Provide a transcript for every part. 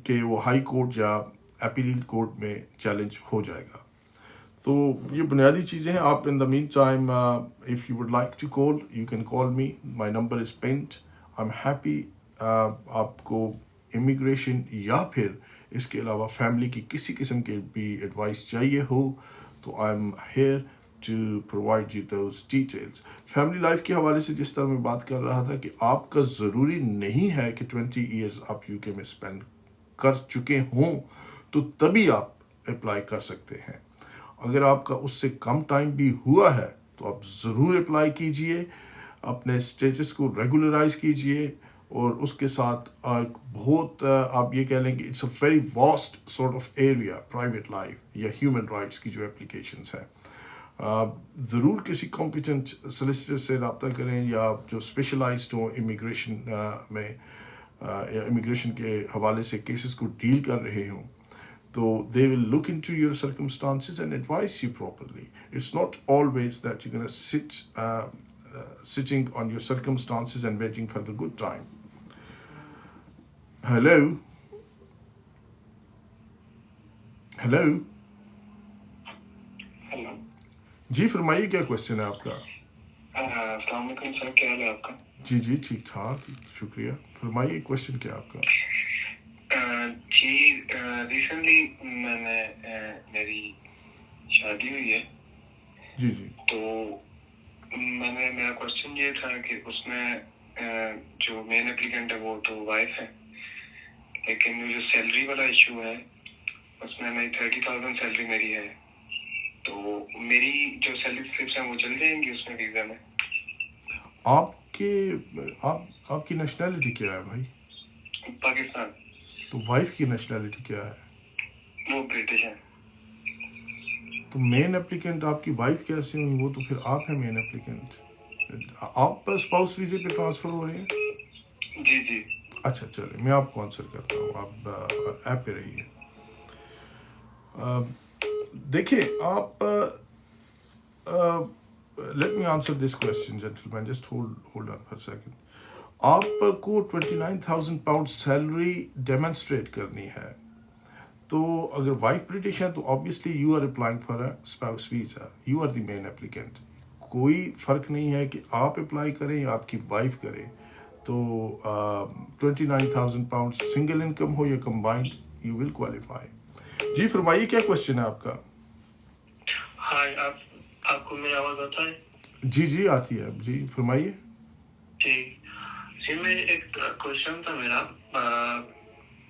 کہ وہ high court یا اپیل کورٹ میں چیلنج ہو جائے گا. تو یہ بنیادی چیزیں ہیں. آپ in the meantime if you would like to call you can call me, my number is pinned. I am happy. آپ کو امیگریشن یا پھر اس کے علاوہ فیملی کی کسی قسم کی بھی ایڈوائس چاہیے ہو تو I am here to provide you those details. Family life کے حوالے سے جس طرح میں بات کر رہا تھا کہ آپ کا ضروری نہیں ہے کہ 20 ایئرز آپ یو کے میں اسپینڈ کر چکے ہوں تو تبھی آپ اپلائی کر سکتے ہیں. اگر آپ کا اس سے کم ٹائم بھی ہوا ہے تو آپ ضرور اپلائی کیجئے, اپنے اسٹیٹس کو ریگولرائز کیجئے. اور اس کے ساتھ بہت آپ یہ کہہ لیں کہ it's a very vast sort of area private life یا ہیومن رائٹس کی جو اپلیکیشنس ہیں. ضرور کسی کمپیٹنٹ سلیسیٹر سے رابطہ کریں یا جو اسپیشلائزڈ ہوں امیگریشن میں یا امیگریشن کے حوالے سے کیسز کو ڈیل کر رہے ہوں. So they will look into your circumstances and advise you properly. It's not always that you're going to sitting on your circumstances and waiting for the good time. Hello? Hello? Hello جی فرمائیے کیا question ہے آپ کا؟ السلام علیکم سر, کیا حال ہے آپ کا؟ جی جی ٹھیک ٹھاک, شکریہ. فرمائیے کوشچن کیا آپ کا؟ جی ریسنٹلی میری شادی ہوئی ہے. جی جی. تو میرا کوشچن یہ تھا کہ اس میں جو مین اپلیکینٹ ہے وہ تو وائف ہے, لیکن جو سیلری والا ایشو ہے اس میں میری 30,000 سیلری میری ہے. تو میری جو سیلری سلپس ہیں وہ چل جائیں گی اس میں ویزا میں؟ آپ کی نیشنلٹی کیا ہے بھائی؟ پاکستان. تو وائف کی نیشنلٹی کیا ہے؟ وہ برٹش ہے. تو مین اپلیکینٹ آپ کی وائف کیسے ہوئی؟ وہ تو پھر آپ ہیں مین اپلیکینٹ. آپ اسپاؤس ویزے پہ ٹرانسفر ہو رہے ہیں؟ جی جی. اچھا چلے میں آپ کو آنسر کرتا ہوں, آپ ایپ پہ رہیے. دیکھیں آپ let me answer this question gentleman, just hold on for second. آپ کو 29,000 پاؤنڈ سیلری ڈیمونسٹریٹ کرنی ہے, تو اگر وائف برٹش ہے تو obviously you are applying for a spouse visa, you are the main applicant. کوئی فرق نہیں ہے کہ آپ اپلائی کریں یا آپ کی وائف کرے. تو 29,000 پاؤنڈ سنگل انکم ہو یا کمبائنڈ یو ول کوالیفائی. جی فرمائیے کیا کوشچن ہے آپ کا؟ ہائی, آپ کو میری آواز آتا ہے؟ جی جی آتی ہے, جی فرمائیے. جی میں ایک کوشچن تھا میرا.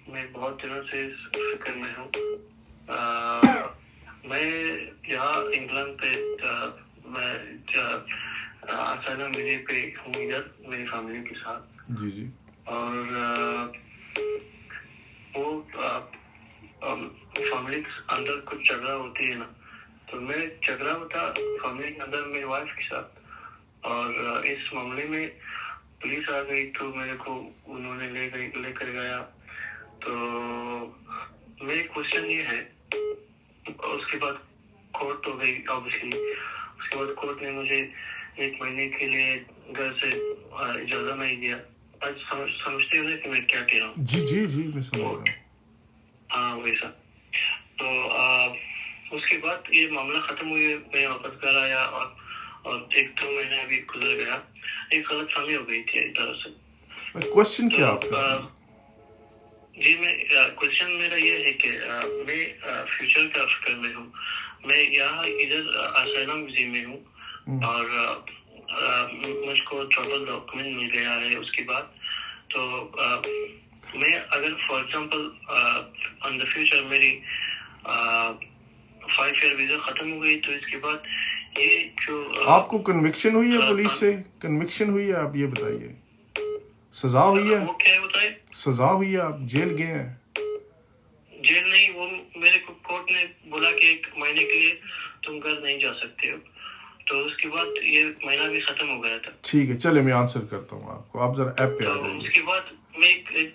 میں بہت دنوں سے اس فکر میں ہوں. میں یہاں انگلینڈ پہ میں اسائلم ویزے پہ ہوں ادھر میری فیملی کے ساتھ. جی جی. اور وہ فیملی کے اندر کچھ جھگڑا ہوتی ہے نا, تو میں جھگڑا ہوتا فیملی کے اندر میری وائف کے ساتھ, اور اس معاملے میں پولیس آ گئی تو میرے کو انہوں نے لے کر گیا. تو میری کوشچن یہ ہے, اس کے بعد کورٹ ہو گئی آبویسلی. اس کے بعد کورٹ نے مجھے 1 مہینے کے لیے گھر سے اجازت نہیں دیا. آج سمجھتے ہو کہ میں کیا کہہ رہا ہوں؟ جی جی جی میں سمجھ رہا ہوں. ہاں ویسا. تو اس کے بعد یہ معاملہ ختم ہوئے, میں واپس گھر آیا اور 1-2 مہینے ابھی گزر گیا. ایک غلط فہمی ہو گئی تھی دراصل. کوشچن کیا آپ کا؟ جی میں کوشچن میرا یہ ہے کہ میں فیوچر کا فکر میں ہوں. میں یہاں ادھر اسائلم ویزے میں ہوں اور مجھ کو ٹریول ڈاکومنٹ مل گیا ہے. اس کے بعد تو میں اگر for example on the future میری 5 ایئر ویزا ختم ہو گئی تو اس کے بعد یہ جو آپ کو کنوکشن ہوئی ہے پولیس سے؟ کنوکشن ہوئی ہے, آپ یہ بتائیے. سزا ہوئی ہے؟ وہ کیا بتائے؟ سزا ہوئی ہے, آپ جیل گئے ہیں؟ جیل نہیں, وہ میرے کو کورٹ نے بولا کہ 1 مہینے کے لیے تم گھر نہیں جا سکتے ہو. تو اس کے بعد یہ مہینہ بھی ختم ہو گیا تھا. ٹھیک ہے چلے میں آنسر کرتا ہوں آپ کو, آپ ذرا ایپ پہ آ جائیے. اس کے بعد میں ایک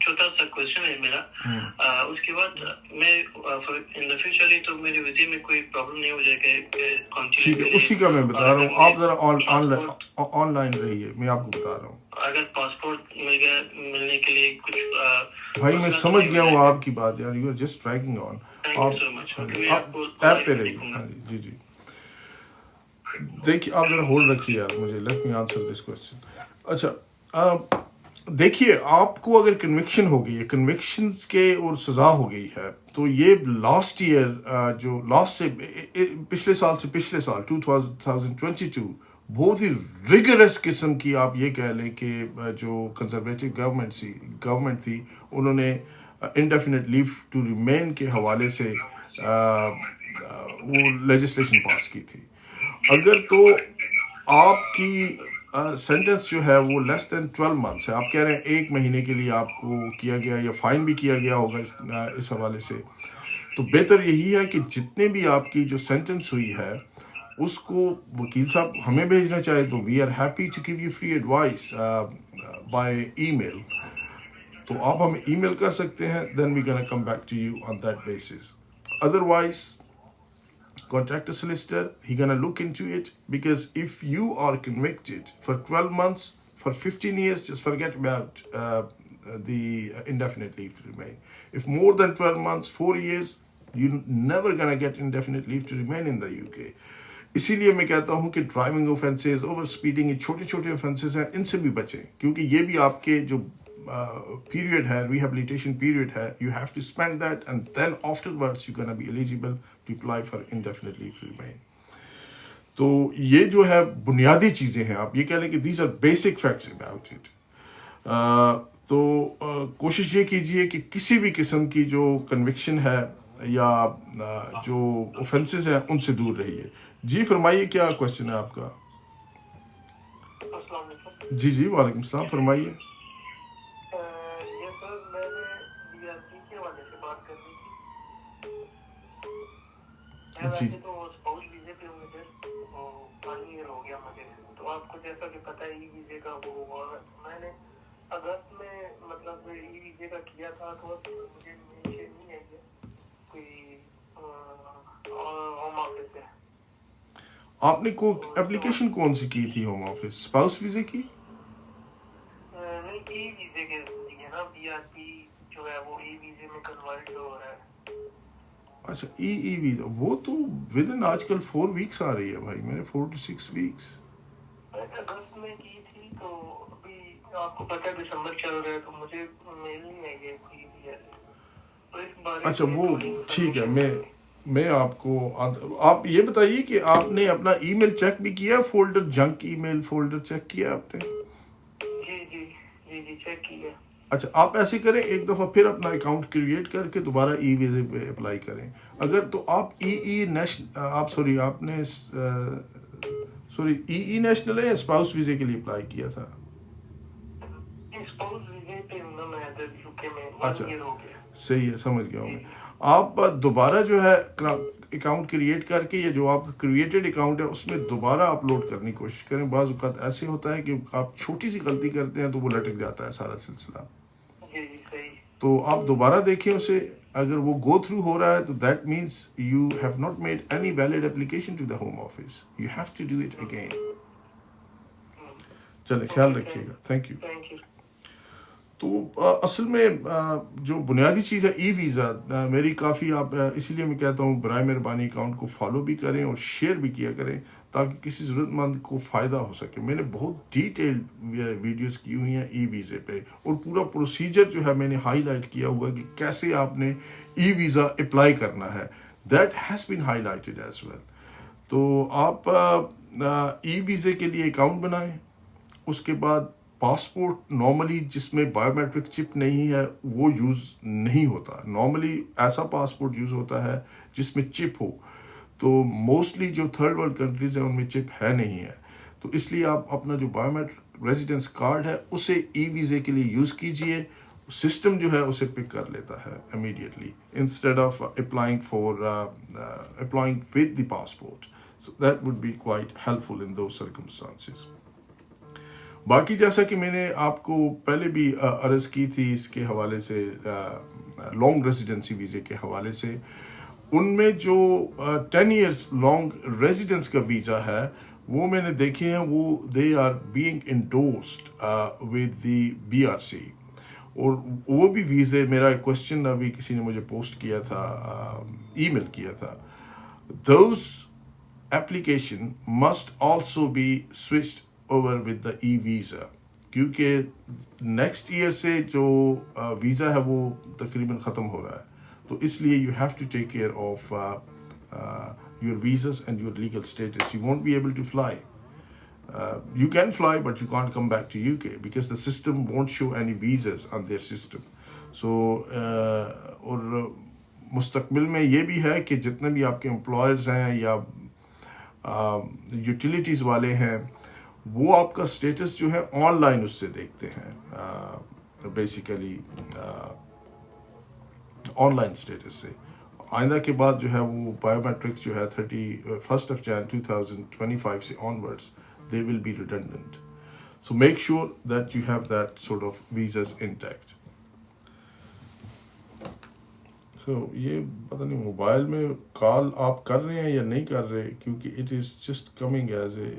چھوٹا سا کوشچن ہے میرا. اس کے بعد میں ان دا فیوچر تو میرے ویزے میں کوئی پرابلم نہیں ہو جائے گا. ٹھیک ہے, اسی کا میں بتا رہا ہوں, آپ ذرا آن لائن رہیے, میں آپ کو بتا رہا ہوں. اگر پاسپورٹ ملنے کے لیے کچھ بھائی میں سمجھ گیا ہوں آپ کی بات یار, یو آر جسٹ ڈریگنگ آن. آپ ایپ پہ رہیے. ہاں جی جی دیکھیے آپ ذرا ہولڈ رکھیے یار مجھے, late me answer this question. اچھا دیکھیے آپ کو اگر کنوکشن ہو گئی ہے, کنوکشنز کے اور سزا ہو گئی ہے, تو یہ لاسٹ ایئر جو لاسٹ سے پچھلے سال 2022 بہت ہی ریگرس قسم کی آپ یہ کہہ لیں کہ جو کنزرویٹو گورنمنٹ تھی انہوں نے انڈیفینٹ لیو ٹو ریمین کے حوالے سے وہ لیجسلیشن پاس کی تھی. اگر تو آپ کی سینٹنس جو ہے وہ لیس دین 12 months ہے, آپ کہہ رہے ہیں 1 مہینے کے لیے آپ کو کیا گیا یا فائن بھی کیا گیا ہوگا اس حوالے سے, تو بہتر یہی ہے کہ جتنے بھی آپ کی جو سینٹنس ہوئی ہے اس کو وکیل صاحب ہمیں بھیجنا چاہے تو we are happy to give you free advice by email. تو آپ ہمیں ای میل کر سکتے ہیں, then we gonna come back to you on that basis. Otherwise contact a solicitor, he gonna look into it, because if you are convicted for 12 months, for 15 years, just forget about the indefinite leave to remain. If more than 12 months, 4 years, you're never gonna get indefinite leave to remain in the UK. اسی لیے میں کہتا ہوں کہ driving offences, over speeding, یہ چھوٹے چھوٹے offences ہیں, ان سے بھی بچیں, کیونکہ یہ بھی آپ کے جو پیریڈ ہے, ریہیبلیٹیشن پیریڈ ہے, you have to spend that and then afterwards you can be eligible to apply for indefinite leave to remain. تو یہ جو ہے بنیادی چیزیں ہیں, آپ یہ کہہ لیں کہ these are basic facts about it. تو کوشش یہ کیجئے کہ کسی بھی قسم کی جو کنوکشن ہے یا جو اوفینسز ہیں ان سے دور رہیے. جی فرمائیے, کیا کوشچن ہے آپ کا؟ السلام علیکم. جی جی وعلیکم السلام, فرمائیے. جی تو اسپاؤس ویزے پہ ہوں سر, 1 year ہو گیا مجھے. تو آپ کو جیسا کہ پتہ ہے ای ویزے کا وہ ہوا, میں نے اگست میں مطلب ای ویزے کا کیا تھا, تو مجھے انفارمیشن نہیں آئی ہے کوئی ہوم آفس سے. آپ نے کو اپلیکیشن کون سی کی تھی ہوم آفس, اسپاؤس ویزے کی؟ نہیں, ای ویزے کے لیے نا, بی آر پی جو ہے وہ ای ویزے میں کنورٹ ہو رہا ہے. اچھا ای ویزا, وہ تو ود ان آج کل 4 weeks آ رہی ہے بھائی میرے, 4 to 6 weeks. اگست میں کی تھی, تو ابھی آپ کو پتہ ہے دسمبر چل رہا ہے, تو مجھے میل نہیں آئی ہے کوئی بھی. اچھا وہ ٹھیک ہے, میں آپ کو, آپ یہ بتائیے کہ آپ نے اپنا ای میل چیک بھی کیا, فولڈر, جنک ای میل فولڈر چیک کیا آپ نے؟ جی چیک کیا. اچھا آپ ایسے کریں, ایک دفعہ پھر اپنا اکاؤنٹ کریٹ کر کے دوبارہ ای ویزے پہ اپلائی کریں. اگر تو آپ آپ نے ای نیشنل ہے یا اسپاؤس ویزے کے لیے اپلائی کیا تھا؟ اسپاؤس ویزے پہ ہوں میں ادھر یوکے میں. اچھا صحیح ہے, سمجھ گیا ہوں میں. آپ دوبارہ جو ہے اکاؤنٹ کریٹ کر کے, یا جو آپ کا کریٹڈ اکاؤنٹ ہے اس میں دوبارہ اپلوڈ کرنے کی کوشش کریں. بعض اوقات ایسے ہوتا ہے کہ آپ چھوٹی سی غلطی کرتے ہیں تو وہ لٹک جاتا ہے سارا سلسلہ. تو آپ دوبارہ دیکھیں اسے, اگر وہ گو تھرو ہو رہا ہے تو that means you have not made any valid application to the Home Office, you have to do it again. چلے خیال رکھیے گا, تھینک یو. تو اصل میں جو بنیادی چیز ہے ای ویزا, میری کافی, آپ اسی لیے میں کہتا ہوں برائے مہربانی اکاؤنٹ کو فالو بھی کریں اور شیئر بھی کیا کریں تاکہ کسی ضرورت مند کو فائدہ ہو سکے. میں نے بہت ڈیٹیلڈ ویڈیوز کی ہوئی ہیں ای ویزے پہ, اور پورا پروسیجر جو ہے میں نے ہائی لائٹ کیا ہوا کہ کیسے آپ نے ای ویزا اپلائی کرنا ہے, that has been highlighted as well. تو آپ ای ویزے کے لیے اکاؤنٹ بنائیں. اس کے بعد پاسپورٹ نارملی جس میں بایو میٹرک چپ نہیں ہے وہ یوز نہیں ہوتا. نارملی ایسا پاسپورٹ یوز ہوتا ہے جس میں چپ ہو, تو موسٹلی جو تھرڈ ورلڈ کنٹریز ہیں ان میں چپ ہے نہیں ہے. تو اس لیے آپ اپنا جو بایو میٹرک ریزیڈنس کارڈ ہے اسے ای ویزے کے لیے یوز کیجئے. سسٹم جو ہے اسے پک کر لیتا ہے immediately instead of applying with the passport. So that would be quite helpful in those circumstances. باقی جیسا کہ میں نے آپ کو پہلے بھی عرض کی تھی اس کے حوالے سے, لانگ ریزیڈنسی ویزے کے حوالے سے, ان میں جو 10 ایئرس لانگ ریزیڈنس کا ویزا ہے وہ میں نے دیکھے ہیں, وہ they are being endorsed with the BRC. اور وہ بھی ویزے, میرا ایک کوشچن ابھی کسی نے مجھے پوسٹ کیا تھا, ای میل کیا تھا, those application must also be switched over with the e-visa, کیونکہ نیکسٹ ایئر سے جو ویزا ہے وہ تقریباً ختم ہو رہا ہے, تو اس لیے you have to take care of your visas and your legal status. You won't be able to fly. You can fly, but you can't come back to UK because the system won't show any visas on their system. So اور مستقبل میں یہ بھی ہے کہ جتنے بھی آپ کے امپلائرز ہیں یا یوٹیلیٹیز والے ہیں, وہ آپ کا اسٹیٹس جو ہے آن لائن اس سے دیکھتے ہیں, بیسیکلی آن لائن اسٹیٹس سے. آئندہ کے بعد جو ہے وہ بایو میٹرکس جو ہے 31 January 2025 سے onwards they will be redundant. So make sure that you have that sort of visas intact. So یہ پتہ نہیں موبائل میں کال آپ کر رہے ہیں یا نہیں کر رہے, کیونکہ it is just coming as a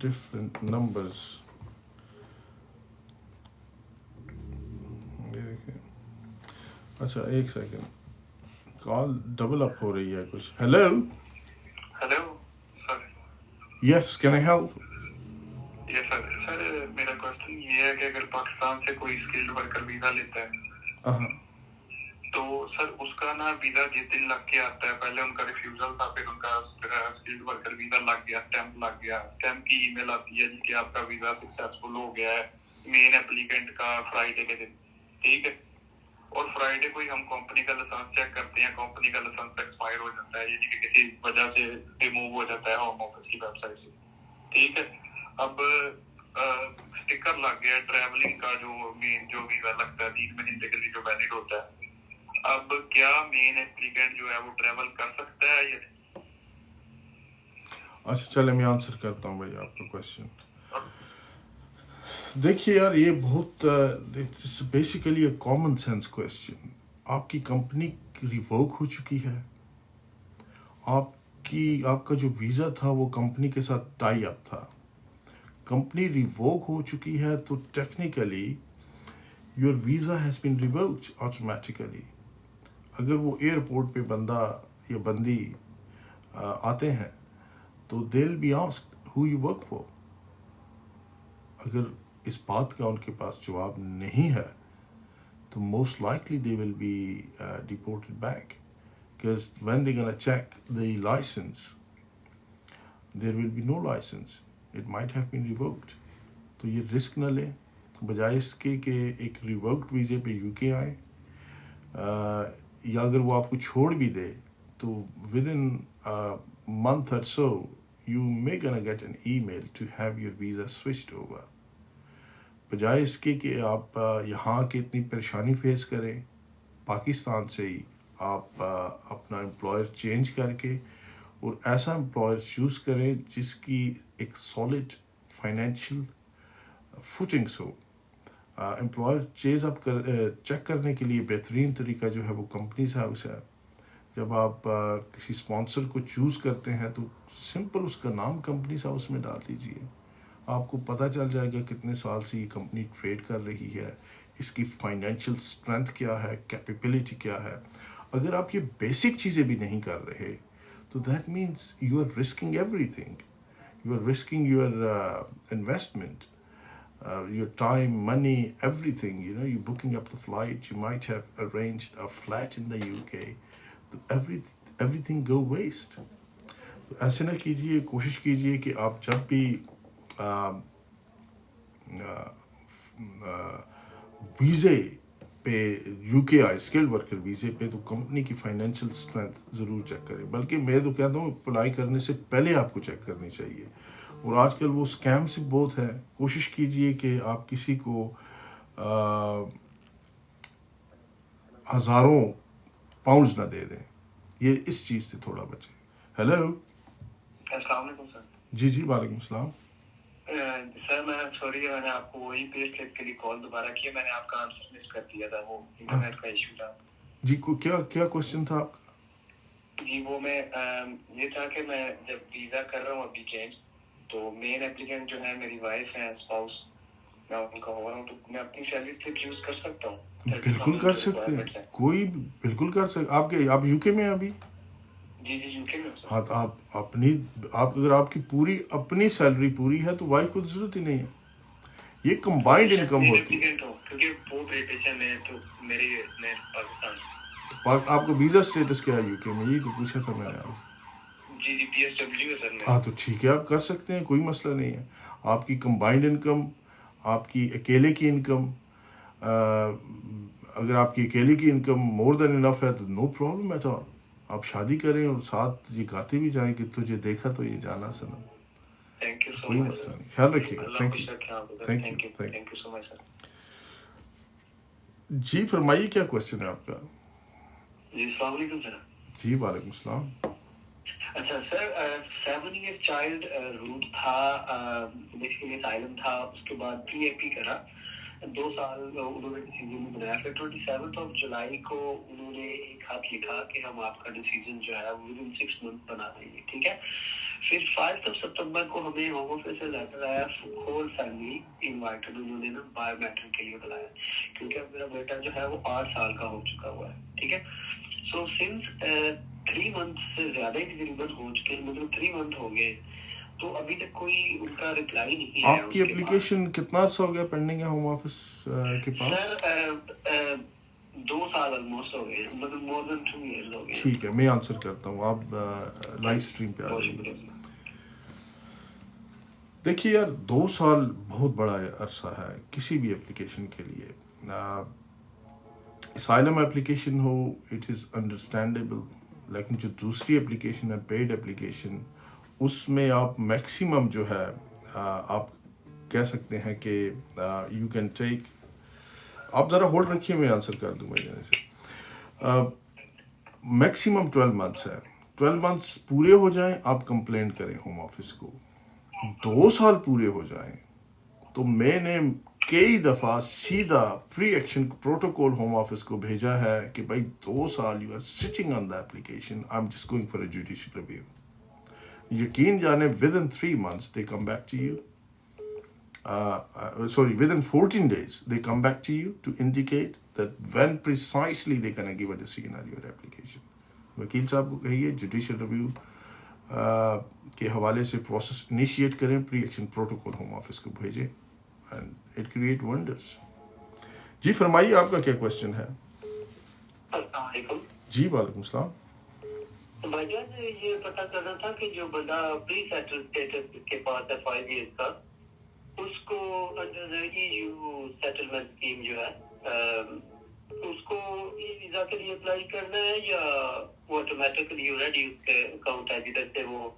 different numbers. اچھا ایک سیکنڈ, کال ڈبل اپ ہو رہی ہے کچھ. Hello hello sir. Yes, can I help? Yes sir. Sir میرا کوشچن یہ ہے کہ اگر پاکستان سے کوئی اسکلڈ ورکر ویزا لیتا ہے تو سر اس کا نا ویزا جس دن لگ کے آتا ہے, پہلے ان کا ریفیوزل تھا, پھر ان کا اسکلڈ ورکر ویزا لگ گیا, اسٹیمپ لگ گیا, اسٹیمپ کی ای میل آتی ہے جی کہ آپ کا ویزا سکسیسفل ہو گیا ہے مین اپلیکینٹ کا فرائیڈے کے دن, ٹھیک ہے. اور فرائیڈے کو ہی ہم کمپنی کا لائسنس چیک کرتے ہیں, کمپنی کا لائسنس ایکسپائر ہو جاتا ہے, یعنی کہ کسی وجہ سے ریموو ہو جاتا ہے ہوم آفس کی ویب سائٹ سے, ٹھیک ہے. اب اسٹکر لگ گیا ٹریولنگ کا, جو مین جو ویزا لگتا ہے 3 مہینے کے لیے جو ویلڈ ہوتا ہے. اب کیا مین ایپلیکینٹ جو ہے وہ ٹریول کر سکتا ہے یا نہیں؟ اچھا چلے میں آنسر کرتا ہوں بھائی آپ کا کوشچن. دیکھیے یار, یہ بہت basically a common sense question. آپ کی کمپنی ریووک ہو چکی ہے, آپ کا جو ویزا تھا وہ کمپنی کے ساتھ ٹائی اپ تھا, کمپنی ریووک ہو چکی ہے, تو technically your visa has been revoked automatically. اگر وہ ایئرپورٹ پہ بندہ یا بندی آتے ہیں تو they will be asked who you work for. اگر اس بات کا ان کے پاس جواب نہیں ہے تو most likely they will be deported back, because when they're going to check the license there will be no license, it might have been revoked. تو یہ رسک نہ لیں, بجائے اس کے کہ ایک ریووکڈ ویزے پہ یو کے آئیں, یا اگر وہ آپ کو چھوڑ بھی دے تو within a month or so you may gonna get an email to have your visa switched over. بجائے اس کے کہ آپ یہاں کے اتنی پریشانی فیس کریں, پاکستان سے ہی آپ اپنا امپلائر چینج کر کے اور ایسا امپلائر چوز کریں جس کی ایک سالڈ فائنینشیل فوٹنگس ہو. امپلائر چیک کرنے کے لیے بہترین طریقہ جو ہے وہ کمپنیز ہاؤس ہے. جب آپ کسی اسپانسر کو چوز کرتے ہیں تو سمپل اس کا نام کمپنیز ہاؤس میں ڈال دیجیے, آپ کو پتہ چل جائے گا کتنے سال سے یہ کمپنی ٹریڈ کر رہی ہے, اس کی فائنینشیل اسٹرینتھ کیا ہے, کیپیبلٹی کیا ہے. اگر آپ یہ بیسک چیزیں بھی نہیں کر رہے تو that means you are risking everything. You are risking your investment, your time, money, everything. You're booking up the flight, you might have arranged a flat in the UK, so everything go waste. تو ایسے نہ کیجئے, کوشش کیجئے کہ آپ جب بھی ویزے پہ یو کے آئے, اسکلڈ ورکر ویزے پہ, تو کمپنی کی فائنینشیل اسٹرینتھ ضرور چیک کریں. بلکہ میں تو کہتا ہوں اپلائی کرنے سے پہلے آپ کو چیک کرنی چاہیے. اور آج کل وہ اسکیم سے بہت ہے, کوشش کیجئے کہ آپ کسی کو ہزاروں پاؤنڈز نہ دے دیں, یہ اس چیز سے تھوڑا بچیں. ہیلو, السلام علیکم سر. جی وعلیکم السلام. سر میں سوری, میں نے آپ کو وہی پے سلپ کے لیے کال دوبارہ کیا, میں نے آپ کا آنسر مس کر دیا تھا, وہ انٹرنیٹ کا ایشو تھا. جی کیا کوشچن تھا آپ کا؟ جی وہ میں یہ تھا کہ میں جب ویزا کر رہا ہوں اپلیکینٹ تو مین اپلیکینٹ جو ہے میری وائف ہے اسپاؤس میں ان کا ہو رہا ہوں تو میں اپنی سیلری سلپ یوز کر سکتا ہوں بالکل کر سکتے ہیں, کوئی بالکل کر سکتے. آپ یو کے میں ہیں ابھی؟ جی جی یو کے میں. ہاں تو آپ اگر آپ کی پوری اپنی سیلری پوری ہے تو وائف کو ضرورت ہی نہیں ہے. یہ کمبائنڈ انکم ہوتی ہے. کیونکہ وہ برٹش ہے میں تو میں پاکستان. آپ کا ویزا اسٹیٹس کیا ہے یو کے میں؟ یہی تو پوچھا تھا میں نے آپ. جی جی پی ایس ڈبلیو ہے سر. ہاں تو ٹھیک ہے, آپ کر سکتے ہیں, کوئی مسئلہ نہیں ہے. آپ کی کمبائنڈ انکم, آپ کی اکیلے کی انکم, اگر آپ کی اکیلے کی انکم مور دین انف ہے تو نو پرابلم ایٹ آل. آپ شادی کریں اور ساتھ یہ گاتے بھی جائیں کہ تجھے دیکھا تو یہ جانا سنم. کوئی مسئلہ نہیں, خیال رکھیے گا. Thank you, thank you, thank you so much sir. جی فرمائیے, کیا کوشچن ہے آپ کا؟ جی السلام علیکم سر. جی وعلیکم السلام. اچھا سر 7 ایئر چائلڈ روٹ تھا, بیسیکلی اسائلم تھا, اس کے بعد پی اے پی کرا 2 سال انہوں نے ڈیسیزن نہیں بنایا. پھر 27 جولائی کو انہوں نے ایک خط لکھا کہ ہم آپ کا ڈیسیزن جو ہے ود ان 6 منتھ بنا دیں گے, ٹھیک ہے. پھر 5 ستمبر کو ہمیں ہوم آفس سے لیٹر آیا, ہول فیملی انوائٹڈ, انہوں نے نا بایو میٹرک کے لیے بلایا کیونکہ اب میرا بیٹا جو ہے وہ 8 سال کا ہو چکا ہوا ہے, ٹھیک ہے. سو سنس 3 منتھ سے زیادہ ہی تقریباً ہو چکے, مطلب 3 منتھ ہو گئے, تو ابھی تک کوئی ان کا رپلائی نہیں ہے. آپ کی اپلیکیشن کتنا عرصہ ہو گیا پینڈنگ ہے ہوم آفس کے پاس؟ سر 2 سال آلموسٹ ہو گئے, مطلب مور دین 2 ایئرز ہو گئے. ٹھیک ہے, میں آنسر کرتا ہوں, آپ لائیو اسٹریم پہ آ جائیے. دیکھیے یار, 2 سال بہت بڑا عرصہ ہے کسی بھی اپلیکیشن کے لیے. Asylum application who it is understandable, لیکن جو دوسری اپلیکیشن ہے پیڈ اپلیکیشن, اس میں آپ میکسیمم جو ہے آپ کہہ سکتے ہیں کہ یو کین ٹیک, آپ ذرا ہولڈ رکھیے, میں آنسر کر دوں میں جانے سے. میکسیمم 12 منتھس ہے, 12 منتھس پورے ہو جائیں آپ کمپلینٹ کریں ہوم آفس کو. 2 سال پورے ہو جائیں تو میں نے کئی دفعہ سیدھا pre action protocol Home Office کو بھیجا ہے کہ بھائی 2 سال you are sitting on the application, I am just going for a judicial review. یقین جانے within 3 months they come back to you, within 14 days they come back to you to indicate that when precisely they gonna give a decision on your application. وکیل صاحب کو کہیے judicial review کے حوالے سے process initiate کریں, پری action protocol Home Office کو بھیجیں, اینڈ اٹ کریٹ ونڈرس. جی فرمائیے, آپ کا کیا کوشچن ہے؟ السلام علیکم. جی وعلیکم السلام. بھائی جان یہ پتا کرنا تھا کہ جو بندہ پری سیٹل اسٹیٹس کے پاس ہے 5 ایئرس کا, اس کو under E U settlement scheme جو ہے اس کو ای ویزا کے لیے اپلائی کرنا ہے یا وہ آٹومیٹکلی آلریڈی اس کے اکاؤنٹ ہے جدھر سے وہ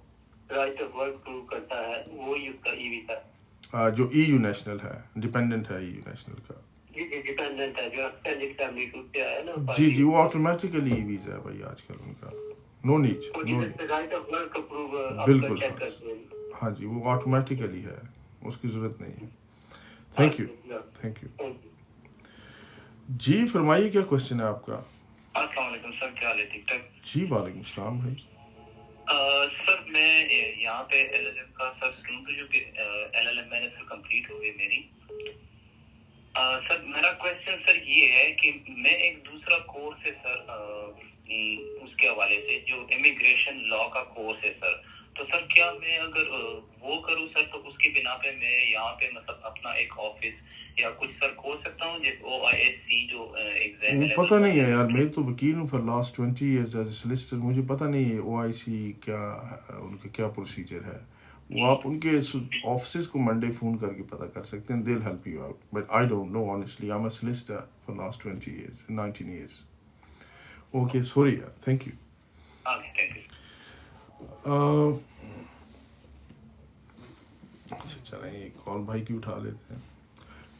رائٹ آف ورک پروو کرتا ہے وہی اس کا ای ویزا؟ جو ای یو نیشنل ہے, ڈیپینڈنٹ ہے ای یو نیشنل کا. جی جی ڈیپینڈنٹ ہے جو ایکسٹینڈڈ فیملی گروپ سے آیا نا. جی جی وہ آٹومیٹیکلی ای ویزا ہے بھائی آج کل ان کا, no need. Right of work approve بالکل ہاں جی, وہ آٹومیٹیکلی ہے, اس کی ضرورت نہیں ہے. Thank you, thank you. جی فرمائیے, کیا کوشچن ہے آپ کا؟ السلام علیکم سر, کیا حال ہے؟ ٹھیک ٹھاک. جی وعلیکم السلام بھائی. سر میں یہاں پہ ایل ایل ایم کا سر کیونکہ جو کہ ایل ایل ایم میں نے سر کمپلیٹ ہو گئی میری. سر میرا کوشچن سر یہ ہے کہ میں ایک دوسرا کورس ہے سر اس کے حوالے سے جو امیگریشن لا کا کورس ہے سر, تو سر کیا میں اگر وہ کروں سر تو اس کی بنا پہ میں یہاں پہ مطلب اپنا ایک آفس یا کچھ سر کھول سکتا ہوں جیسے OISC جو ایگزام؟ پتہ نہیں ہے یار, میں تو وکیل ہوں for last 20 years as a solicitor, مجھے پتہ نہیں ہے OIC کیا ان کا کیا پروسیجر ہے. وہ آپ ان کے آفسز کو منڈے فون کر کے پتہ کر سکتے ہیں, they'll help you out, but I don't know honestly. I'm a solicitor for last 20 years, 19 years. Okay, sorry yaar, thank you. Okay, thank you. اچھا چلیں یہ کال بھائی کی اٹھا لیتے ہیں.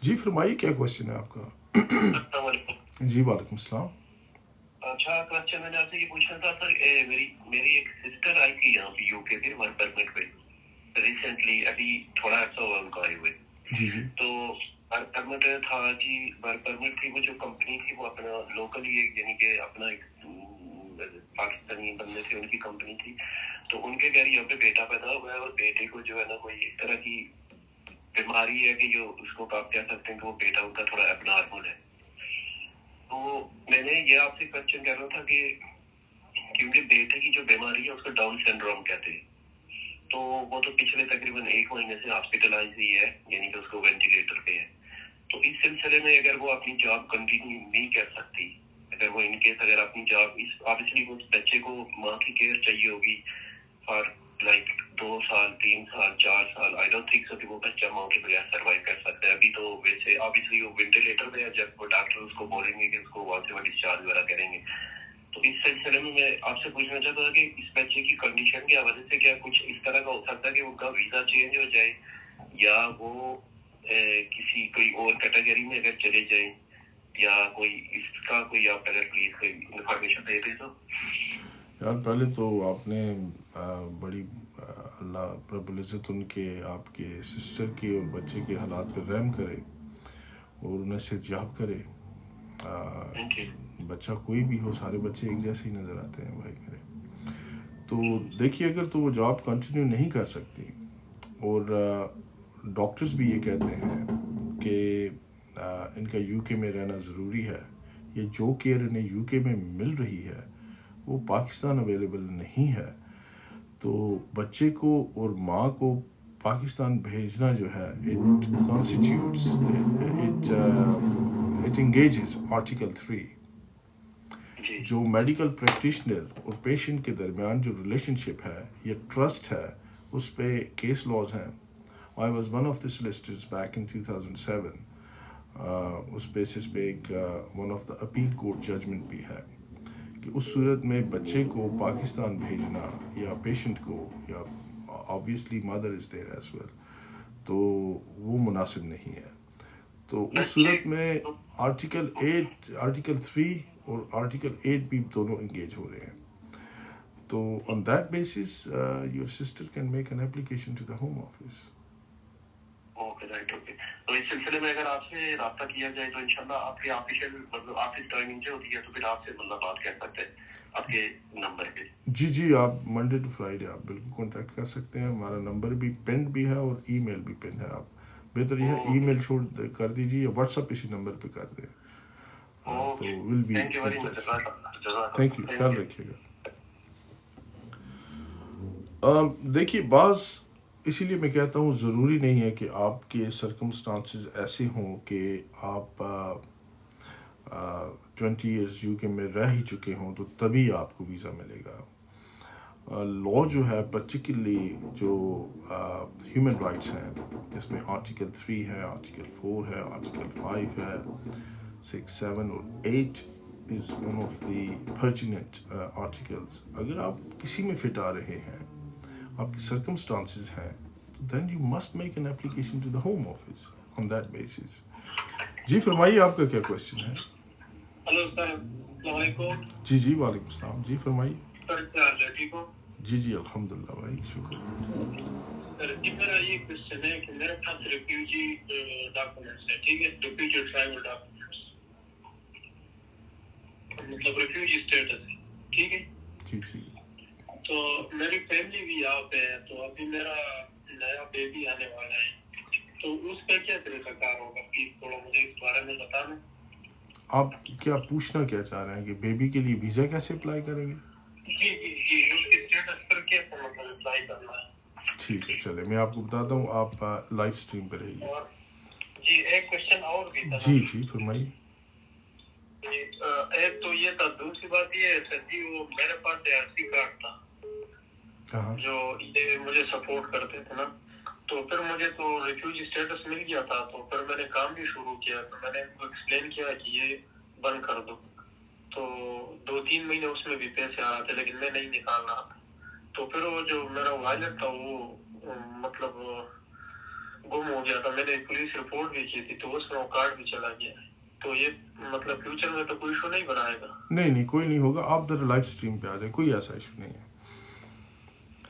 جی فرمائیے, کیا کوشچن ہے آپ کا؟ السلام علیکم. جی وعلیکم السلام. اچھا کوشچن میں نے آپ سے یہ پوچھنا تھا سر, میری ایک سسٹر آئی تھی یہاں پہ یو کے پہ ورک پرمٹ پہ ریسنٹلی, ابھی تھوڑا عرصہ ہوا ان کو آئے ہوئے. جی جی. تو ورک پرمٹ تھا جی, ورک پرمٹ تھی, وہ جو کمپنی تھی وہ اپنا لوکلی یعنی کہ اپنا ایک پاکستانی بندے تھے, ان کی کمپنی تھی, تو ان کے گھر یہاں پہ بیٹا پیدا ہوا ہے, اور بیٹے کو جو ہے نا کوئی اس طرح کی بیماری ہے کہ جو اس کو آپ کہہ سکتے ہیں کہ وہ بیٹا ان کا تھوڑا ایب نارمل ہے. تو میں نے یہ آپ سے کوشچن کر رہا تھا کہ کیونکہ بیٹے کی جو بیماری ہے اس کو ڈاؤن سنڈروم کہتے ہیں, تو وہ تو پچھلے تقریباً 1 مہینے سے ہاسپٹلائز ہی ہے, یعنی کہ اس کو وینٹیلیٹر پہ ہے. تو اس سلسلے میں اگر وہ اپنی جاب کنٹینیو نہیں کر سکتی, اگر وہ ان کیس اگر اپنی جاب obviously اس بچے کو ماں کی کیئر چاہیے ہوگی فار لائک 2 سال 3 سال 4 سال, آئی ڈونٹ تھنک سو کہ وہ بچہ ماں کے بغیر سروائیو کر سکتا ہے ابھی. تو ویسے obviously وہ وینٹیلیٹر پہ ہے, جب وہ ڈاکٹر اس کو بولیں گے کہ اس کو وہاں سے وہ ڈسچارج وغیرہ کریں گے. تو اس سلسلے میں آپ سے پوچھنا چاہتا تھا کہ اس بچے کی کنڈیشن کی وجہ سے کیا کچھ اس طرح کا ہو سکتا ہے کہ ان کا ویزا چینج ہو جائے, یا وہ کسی کوئی اور کیٹیگری میں اگر چلے جائیں, یا کوئی اس کا کوئی آپ اگر پلیز کوئی انفارمیشن دے دیں تو. یار پہلے تو آپ نے بڑی اللہ رب العزت ان کے آپ کے سسٹر کے اور بچے کے حالات پہ رحم کرے اور انہیں صحتیاب کرے. بچہ کوئی بھی ہو, سارے بچے ایک جیسے ہی نظر آتے ہیں بھائی میرے. تو دیکھیے اگر تو وہ جاب کنٹینیو نہیں کر سکتی, اور ڈاکٹرز بھی یہ کہتے ہیں کہ ان کا یو کے میں رہنا ضروری ہے, یہ جو کیئر انہیں یو کے میں مل رہی ہے وہ پاکستان اویلیبل نہیں ہے, تو بچے کو اور ماں کو پاکستان بھیجنا جو ہے it constitutes it engages article 3. جو میڈیکل پریکٹیشنر اور پیشنٹ کے درمیان جو ریلیشن شپ ہے یا ٹرسٹ ہے, اس پہ کیس لاز ہیں. I was one of the solicitors back in 2007. اس بیسس پہ ایک one of the appeal court judgement بھی ہے کہ اس صورت میں بچے کو پاکستان بھیجنا یا پیشنٹ کو, یا obviously mother is there as well, تو وہ مناسب نہیں ہے. تو اس صورت میں آرٹیکل 3 اور آرٹیکل 8 بھی دونوں انگیج ہو رہے ہیں. تو on that basis your sister can make an application to the home office. Okay right, okay. تو اس سلسلے میں اگر آپ سے رابطہ کیا جائے تو انشاءاللہ آپ کے آفیشیل مطلب آفس ٹائمنگ جو ہوتی ہے تو پھر آپ سے مطلب بات کر سکتے ہیں آپ کے نمبر پہ. جی آپ منڈے ٹو فرائیڈے آپ بالکل کانٹیکٹ کر سکتے ہیں. ہمارا نمبر بھی پینڈ بھی ہے اور ای میل بھی پینڈ ہے. آپ بہتر یہ ہے ای میل چھوڑ کر دیجیے یا واٹس ایپ اسی نمبر پہ کر دیں. تو ول بی تھینک یو, خیال رکھیے گا. دیکھیے بعض اسی لیے میں کہتا ہوں ضروری نہیں ہے کہ آپ کے سرکمسٹانسز ایسے ہوں کہ آپ 20 ایئرز یو کے میں رہ ہی چکے ہوں تو تبھی آپ کو ویزا ملے گا. لا جو ہے پرٹیکولرلی جو ہیومن رائٹس ہیں, جس میں آرٹیکل 3 ہے, آرٹیکل 4 ہے, آرٹیکل 5 ہے, 6, 7 اور 8 is one of the pertinent articles. اگر آپ کسی میں فٹ آ رہے ہیں, آپ کی سرکمسٹانسز ہیں, then you must make an application to the home office on that basis. جی فرمائیے, آپ کا کیا کوشچن ہے؟ ہلو سر, السلام علیکم. جی وعلیکم السلام. جی فرمائیے. سر کیا حال ہے, ٹھیک ہو؟ جی الحمدللہ بھائی, شکر. سر جی میرا یہ کوشچن ہے کہ میرے پاس ریفیوجی ڈاکومنٹس ہے, ٹھیک ہے, ریفیوجی ٹریول ڈاکومنٹس, مطلب ریفیوجی اسٹیٹس ہے, ٹھیک ہے. جی تو میری فیملی بھی یہاں پہ ہے, تو ابھی میرا نیا بیبی آنے والا ہے, تو اس کا کیا طریقہ کار ہوگا, پلیز تھوڑا مجھے اس بارے میں بتانا. آپ کیا پوچھنا کیا چاہ رہے ہیں کہ بیبی کے لیے ویزا کیسے اپلائی کریں گے؟ جی اس کے اسٹیٹس پر کیسے مطلب اپلائی کرنا ہے. ٹھیک ہے, چلے میں آپ کو بتاتا ہوں, آپ لائیو اسٹریم پہ رہیے. جی ایک کوشچن اور بھی تھا. جی فرمائیے. ایک تو یہ تھا, دوسری بات یہ ہے سر جی, وہ میرے پاس ARC کارڈ تھا جو یہ مجھے سپورٹ کرتے تھے نا, تو پھر مجھے تو ریفیوجی اسٹیٹس مل گیا تھا, تو پھر میں نے کام بھی شروع کیا. تو میں نے ان کو ایکسپلین کیا کہ یہ بند کر دو, تو 2-3 مہینے اس میں بھی پیسے آ رہے تھے, لیکن میں نہیں نکال رہا تھا. تو پھر وہ جو میرا وائلٹ تھا وہ مطلب گم ہو گیا تھا. میں نے پولیس رپورٹ بھی کی تھی, تو اس میں وہ کارڈ بھی چلا گیا. تو یہ مطلب فیوچر میں تو کوئی ایشو نہیں بنائے گا؟ نہیں کوئی نہیں ہوگا, آپ ذرا لائیو اسٹریم پہ آ جائیں, کوئی ایسا ایشو نہیں ہے.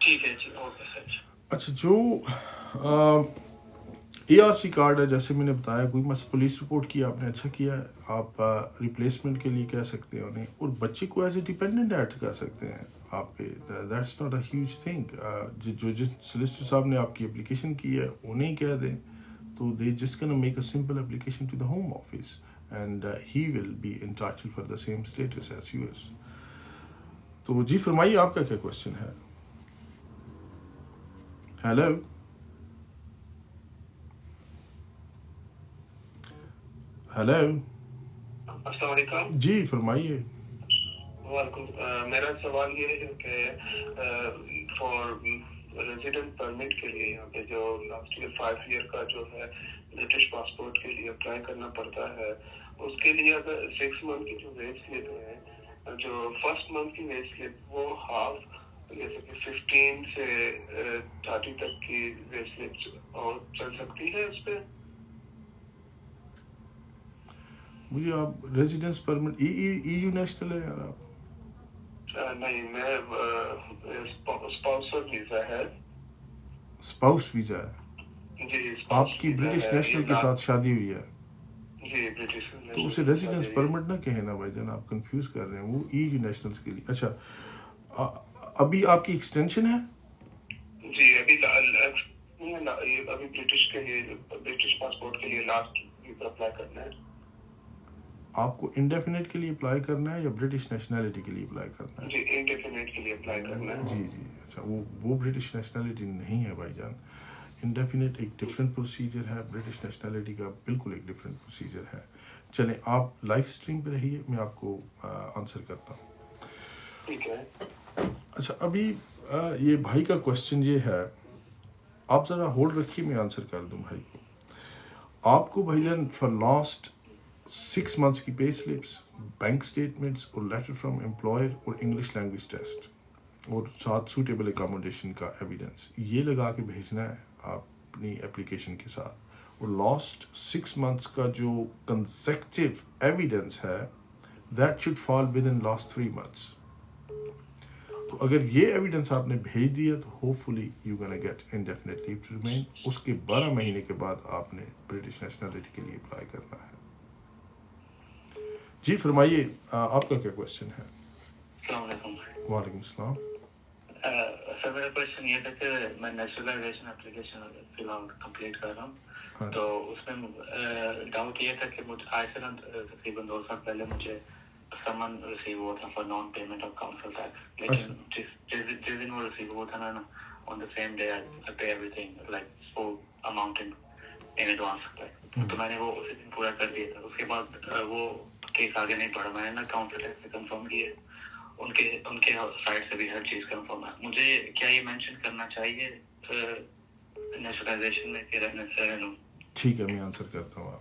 ٹھیک ہے جی, اوکے سر. اچھا, جو ARC کارڈ ہے جیسے میں نے بتایا, کوئی مسئلہ پولیس رپورٹ کیا آپ نے, اچھا کیا ہے, آپ ریپلیسمنٹ کے لیے کہہ سکتے ہیں انہیں, اور بچے کو ایز اے ڈیپینڈنٹ ایڈ کر سکتے ہیں آپ پہ. That's not a huge thing. جو جس سولسٹر صاحب نے آپ کی اپلیکیشن کی ہے انہیں کہہ دیں, تو they just can make a simple application to the Home Office and he will be entitled for the same status as yours. تو جی فرمائیے آپ کا کیا کوشچن ہے. ہیلو ہیلو السلام علیکم. جی فرمائیے. وعلیکم. میرا سوال یہ ہے کہ فار ریزیڈنٹ پرمٹ کے لیے یہاں پہ جو لاسٹ ایئر 5 ایئر کا جو ہے برٹش پاسپورٹ کے لیے اپلائی کرنا پڑتا ہے, اس کے لیے اگر 6 منتھ کی جو ویج سلپ ہے, جو فرسٹ منتھ کی ویج سلپ وہ ہاف جیسے کہ 15 سے 30 تک کی ویج سلپ اور چل سکتی ہے اس پہ. مجھے آپ residence permit E U national ہے یار آپ؟ نہیں, میں اسپاؤسل ویزا ہے. اسپاؤس ویزا ہے جی آپ کی برٹش نیشنل کے ساتھ شادی ہوئی ہے, جی برٹش, تو اسے ریزیڈنس پرمٹ نہ کہیں نا بھائی جان, آپ کنفیوز کر رہے ہیں, وہ ای یو نیشنلز کے لیے. اچھا ابھی آپ کی ایکسٹینشن ہے؟ جی ابھی برٹش کے لیے برٹش پاسپورٹ کے لیے لاسٹ ویزا اپلائی کرنا ہے. آپ کو انڈیفینٹ کے لیے اپلائی کرنا ہے یا برٹش نیشنلٹی کے لیے اپلائی کرنا ہے؟ جی انڈیفینٹ کے لیے اپلائی کرنا ہے. جی جی اچھا, وہ برٹش نیشنلٹی نہیں ہے بھائی جان. انڈیفینٹ ایک ڈفرینٹ پروسیجر ہے, برٹش نیشنلٹی کا بالکل ایک ڈفرینٹ پروسیجر ہے. چلیں آپ لائف اسٹریم پہ رہیے, میں آپ کو آنسر کرتا ہوں. ٹھیک ہے. اچھا ابھی یہ بھائی کا کوشچن یہ ہے, آپ ذرا ہولڈ رکھیے, میں آنسر کر دوں بھائی کو. آپ کو بھائی جان فار لاسٹ 6 months کی پے سلپس, بینک اسٹیٹمنٹس اور لیٹر فرام امپلائر اور انگلش لینگویج ٹیسٹ اور ساتھ سوٹیبل اکاموڈیشن کا ایویڈنس, یہ لگا کے بھیجنا ہے آپ اپنی اپلیکیشن کے ساتھ. اور لاسٹ 6 months کا جو کنسیکٹیو ایویڈنس ہے that should fall with in last 3 months. تو اگر یہ ایویڈنس آپ نے بھیج دیا تو hopefully you gonna get indefinite leave to remain. اس کے 12 مہینے کے بعد آپ نے برٹش نیشنلٹی کے لیے اپلائی کرنا ہے. جی فرمائیے آپ کا کیا کوشچن ہے. السلام علیکم. وعلیکم السلام. سر میرا کوشچن یہ تھا کہ میں نیچرلائزیشن اپلیکیشن فی الحال کمپلیٹ کر رہا ہوں, تو اس میں ڈاؤٹ یہ تھا کہ مجھے آج سے تقریباً 2 سال پہلے مجھے سمن ریسیو ہوا تھا for non payment of council tax, لیکن جس دن وہ ریسیو ہوا تھا نا, on the same day I pay everything like full amount in advance. تو میں نے وہ اسی دن پورا کر دیا تھا. اس کے بعد وہ کیس آگے نہیں پڑھا, میں نے نا کاؤنسل ٹیکس سے کنفرم کیے, ان کے سائڈ سے بھی ہر چیز کنفرم ہے. مجھے کیا یہ مینشن کرنا چاہیے نیشنلائزیشن میں کہ رہنے سے رہنوں؟ ٹھیک ہے, میں آنسر کرتا ہوں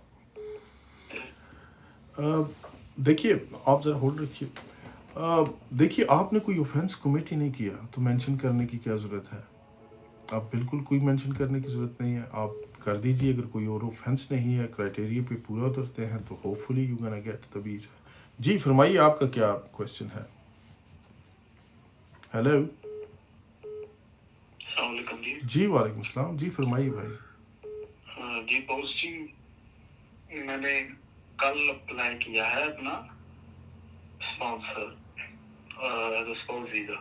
آپ. دیکھیے آپ ذرا ہولڈ رکھیے. دیکھیے آپ نے کوئی اوفینس کمٹ ہی نہیں کیا تو مینشن کرنے کی کیا ضرورت ہے. آپ بالکل کوئی مینشن کرنے کی ضرورت نہیں ہے, آپ کر دیجیے. اگر کوئی اور اوفینس نہیں ہے, کرائٹیریا پہ پورا اترتے ہیں, تو hopefully you gonna get the visa. جی فرمائیے آپ کا کیا کوشچن ہے. ہیلو. السلام علیکم. جی وعلیکم السلام. جی فرمائیے بھائی. جی باس جی, میں نے کل اپلائی کیا ہے اپنا اسپاؤس ویزا.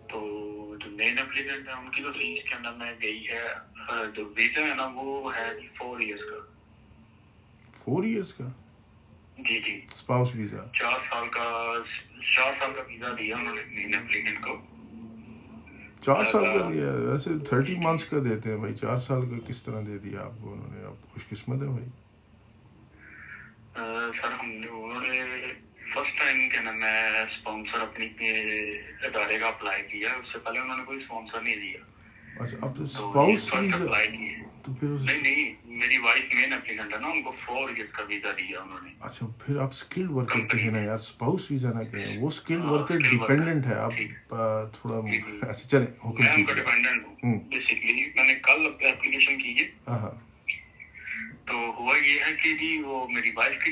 تو جو مین اپلیکینٹ ہے ان کی تو فیس کے اندر میں گئی ہے, جو ویزا ہے نا وہ ہے 4 ایئرس کا. 4 ایئرس کا؟ جی جی اسپاؤس ویزا 4 سال کا ویزا دیا انہوں نے مین اپلیکینٹ کو. 4 سال کا دیا ہے, ویسے 30 months کا دیتے ہیں بھائی. 4 سال کا کس طرح دے دیا آپ کو انہوں نے؟ آپ خوش قسمت ہیں بھائی. سر انہوں نے فرسٹ ٹائم کیا نا میں اسپانسر اپنی ادارے کا اپلائی کیا, اس سے پہلے انہوں نے کوئی اسپانسر نہیں دیا. اچھا اب تو اسپاؤس ویزا تو پھر نہیں میری وائف مین اپلیکینٹ ہے نا, ان کو 4 ایئرس کا ویزا دیا انہوں نے. اچھا پھر آپ اسکلڈ ورکر کہیں نا یار, اسپاؤس ویزا نہ کہیں, وہ اسکلڈ ورکر ڈیپینڈنٹ ہے. آپ تھوڑا ایسے چلیں حکم میں ان کا کیجیے. ڈیپینڈنٹ ہوں بیسیکلی. میں نے کل اپلیکیشن کی ہے, تو ہوا یہ ہے کہ جی وہ میری وائف کی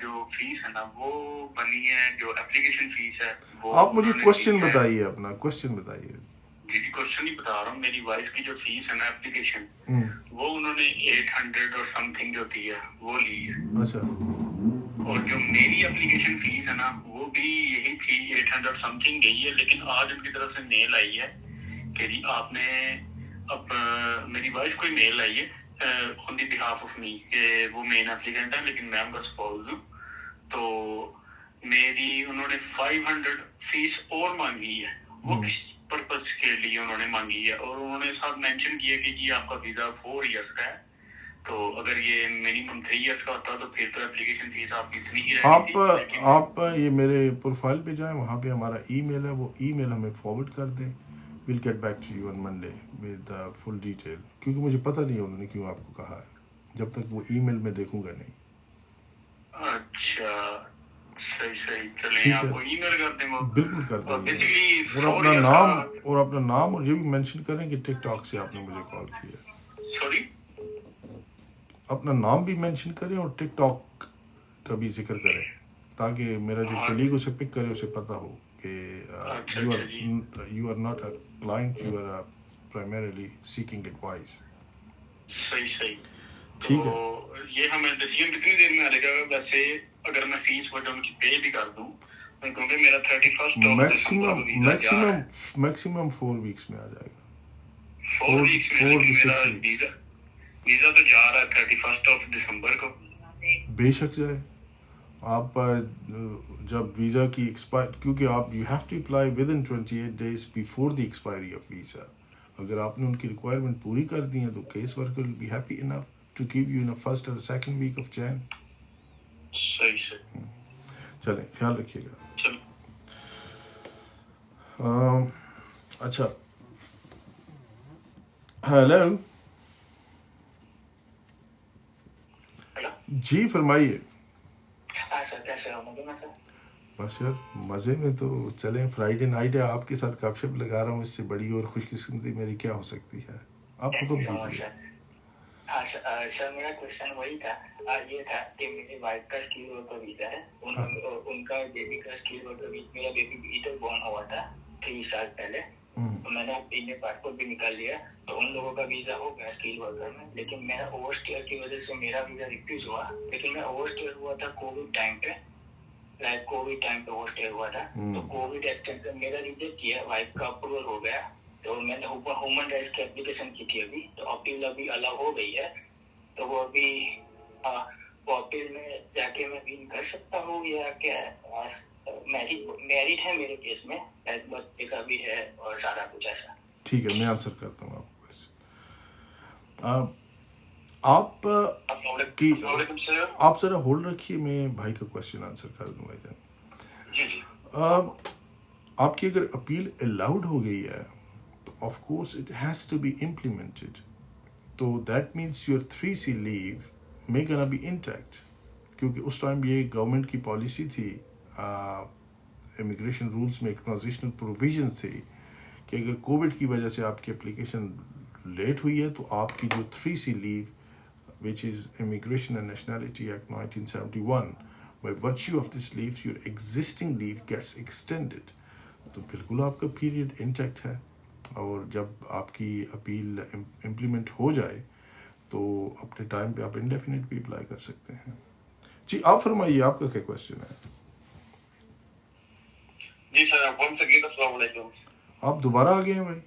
جو فیس ہے نا وہ بنی ہے, جو اپلیکیشن فیس ہے وہ. آپ مجھے کوشچن بتائیے, اپنا کوشچن بتائیے. جی کوشچن ہی بتا رہا ہوں. میری وائف کی جو فیس ہے نا اپلیکیشن, وہ انہوں نے 800 اور سم تھنگ جو ہوتی ہے وہ لی ہے. اچھا. اور جو میری اپلیکیشن فیس ہے نا وہ بھی یہی تھی 800 سم تھنگ گئی ہے. لیکن آج ان کی طرف سے میل آئی ہے کہ جی آپ نے اب میری وائف کو میل آئی ہے آن دی بہاف آف می کہ وہ مین اپلیکینٹ ہے لیکن میں ان کا سپوز ہوں. تو میری انہوں نے 500 فیس اور مانگی ہے. وہ کس پرپز کے لیے انہوں نے مانگی ہے, اور انہوں نے ساتھ مینشن کیا کہ جی آپ کا ویزا 4 ایئرس کا ہے. تو اگر یہ منیمم 3 ایئرس کا ہوتا تو پھر تو اپلیکیشن فیس آپ کی اتنی ہی رہتی تھی. آپ یہ میرے پروفائل پہ جائیں, وہاں پہ ہمارا ای میل ہے, وہ ای میل ہمیں فارورڈ کر دیں. We'll get back to you on Monday with full detail, کیونکہ مجھے پتہ نہیں انہوں نے کیوں آپ کو کہا ہے, جب تک وہ ای میل میں دیکھوں گا نہیں. اچھا صحیح چلیں آپ کو ای میل کر دیں. بالکل کر دیں. بیسیکلی اور اپنا نام اور یہ بھی مینشن کریں کہ ٹک ٹاک سے آپ نے مجھے کال کیا. سوری, اپنا نام بھی مینشن کریں اور ٹک ٹاک کا بھی ذکر کریں تاکہ میرا جو کولیگ اسے پک کرے اسے پتہ ہو کہ you are not a client, you are primarily seeking advice. صحیح. ٹھیک ہے. یہ ہمیں ڈیسیژن کتنی دیر میں آ جائے گا ویسے اگر میں فیس وجہ ان کی پے بھی کر دوں, کیونکہ میرا 31 میکسیمم 4 ویکس میں آ جائے گا. 4 ویکس میں میرا ویزا تو جا رہا ہے 31 دسمبر کو. بے شک جائے. آپ جب ویزا کی ایکسپائر, کیونکہ آپ you have to apply within 28 days before the expiry of visa. اگر آپ نے ان کی ریکوائرمنٹ پوری کر دی ہیں تو case worker will be happy enough to give you in first اور سیکنڈ ویک آف جین. صحیح. چلیں, خیال رکھیے گا. اچھا, ہیلو جی فرمائیے. بس یار مزے میں تو چلیں, فرائیڈے نائٹ ہے, آپ کے ساتھ گپ شپ لگا رہا ہوں, اس سے بڑی اور خوش قسمتی میری کیا ہو سکتی ہے. آپ حکم کیجیے. سر میرا کوشچن وہی تھا, یہ تھا کہ میری وائف کا اسکل ورکر ویزا ہے, ان کا بیبی کا اسکل ورکر ویزا, میرا بیبی ادھر بورن ہوا تھا 3 سال پہلے, تو میں نے انڈین پاسپورٹ بھی نکال لیا, تو ان لوگوں کا ویزا ہو گیا اسکل ورکر میں. لیکن میرا اوور اسٹیئر کی وجہ سے میرا ویزا ریفیوز ہوا. لیکن میں اوور اسٹیئر ہوا تھا کووڈ ٹائم پہ, کووڈ ٹائم پہ اوور اسٹیئر ہوا تھا, تو کووڈ ایکسٹینشن میرا ریجیکٹ کیا, وائف کا اپروول ہو گیا. تو میں نے ہیومن رائٹس کی اپلیکیشن کی تھی ابھی, تو اپیل ابھی الاؤ ہو گئی ہے. تو وہ ابھی اپیل میں جا کے میں بھی کر سکتا ہوں یا کیا؟ میرڈ ہے میرے کیس میں, بچے کا بھی ہے اور سارا کچھ ایسا. ٹھیک ہے, میں آنسر کرتا ہوں آپ کو. آپ ذرا ہولڈ رکھیے, میں بھائی کا کوشچن آنسر کر دوں بھائی جان. جی. آپ کی اگر اپیل الاؤڈ ہو گئی ہے تو of course it has to be implemented. تو that means your 3C leave may gonna be intact, کیونکہ اس ٹائم یہ گورنمنٹ کی پالیسی تھی, امیگریشن رولز میں ایک ٹرانزیشنل پروویژنس تھی کہ اگر کووڈ کی وجہ سے آپ کی اپلیکیشن لیٹ ہوئی ہے تو آپ کی جو 3C leave which is Immigration and Nationality Act 1971, by virtue of this leave your existing leave gets extended. تو بالکل آپ کا پیریڈ انٹیکٹ ہے, اور جب آپ کی اپیل امپلیمنٹ ہو جائے تو اپنے ٹائم پہ آپ انڈیفینٹ بھی اپلائی کر سکتے ہیں. جی آپ فرمائیے, آپ کا کیا کوشچن ہے؟ جی سر, السلام علیکم. آپ دوبارہ آ گئے ہیں بھائی؟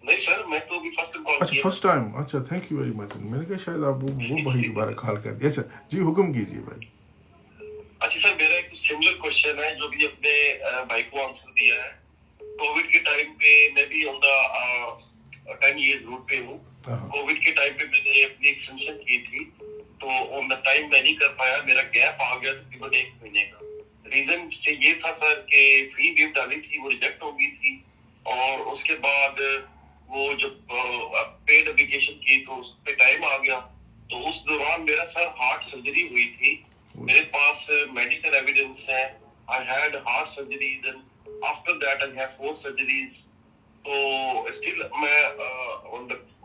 نہیں سر, میں تو ابھی فرسٹ کال. اچھا فرسٹ ٹائم, اچھا تھینک یو ویری مچ. میں نے کہا شاید آپ وہ بھائی دوبارہ کال کر دیا. اچھا جی حکم کیجیے بھائی. اچھا سر, میرا ایک سملر کوشچن ہے جو بھی اپنے بھائی کو آنسر دیا ہے. کووڈ کے ٹائم پہ میں بھی آن دا 10 ایئرز روٹ پہ ہوں. کووڈ کے ٹائم پہ میں نے اپنی ایکسٹینشن کی تھی, تو آن دا ٹائم میں نہیں کر پایا, میرا گیپ آ گیا تقریباً 1 مہینے کا. ریزن سے یہ تھا سر کہ فری ویو ڈالی تھی, وہ ریجیکٹ ہو گئی تھی, اور اس کے بعد وہ جب پیڈ اپلیکیشن کی تو اس پہ ٹائم آ گیا. تو اس دوران میرا سر ہارٹ سرجری ہوئی تھی, میرے پاس میڈیکل ایویڈنس ہے. I had heart surgeries and after that I have 4 surgeries. تو اسٹل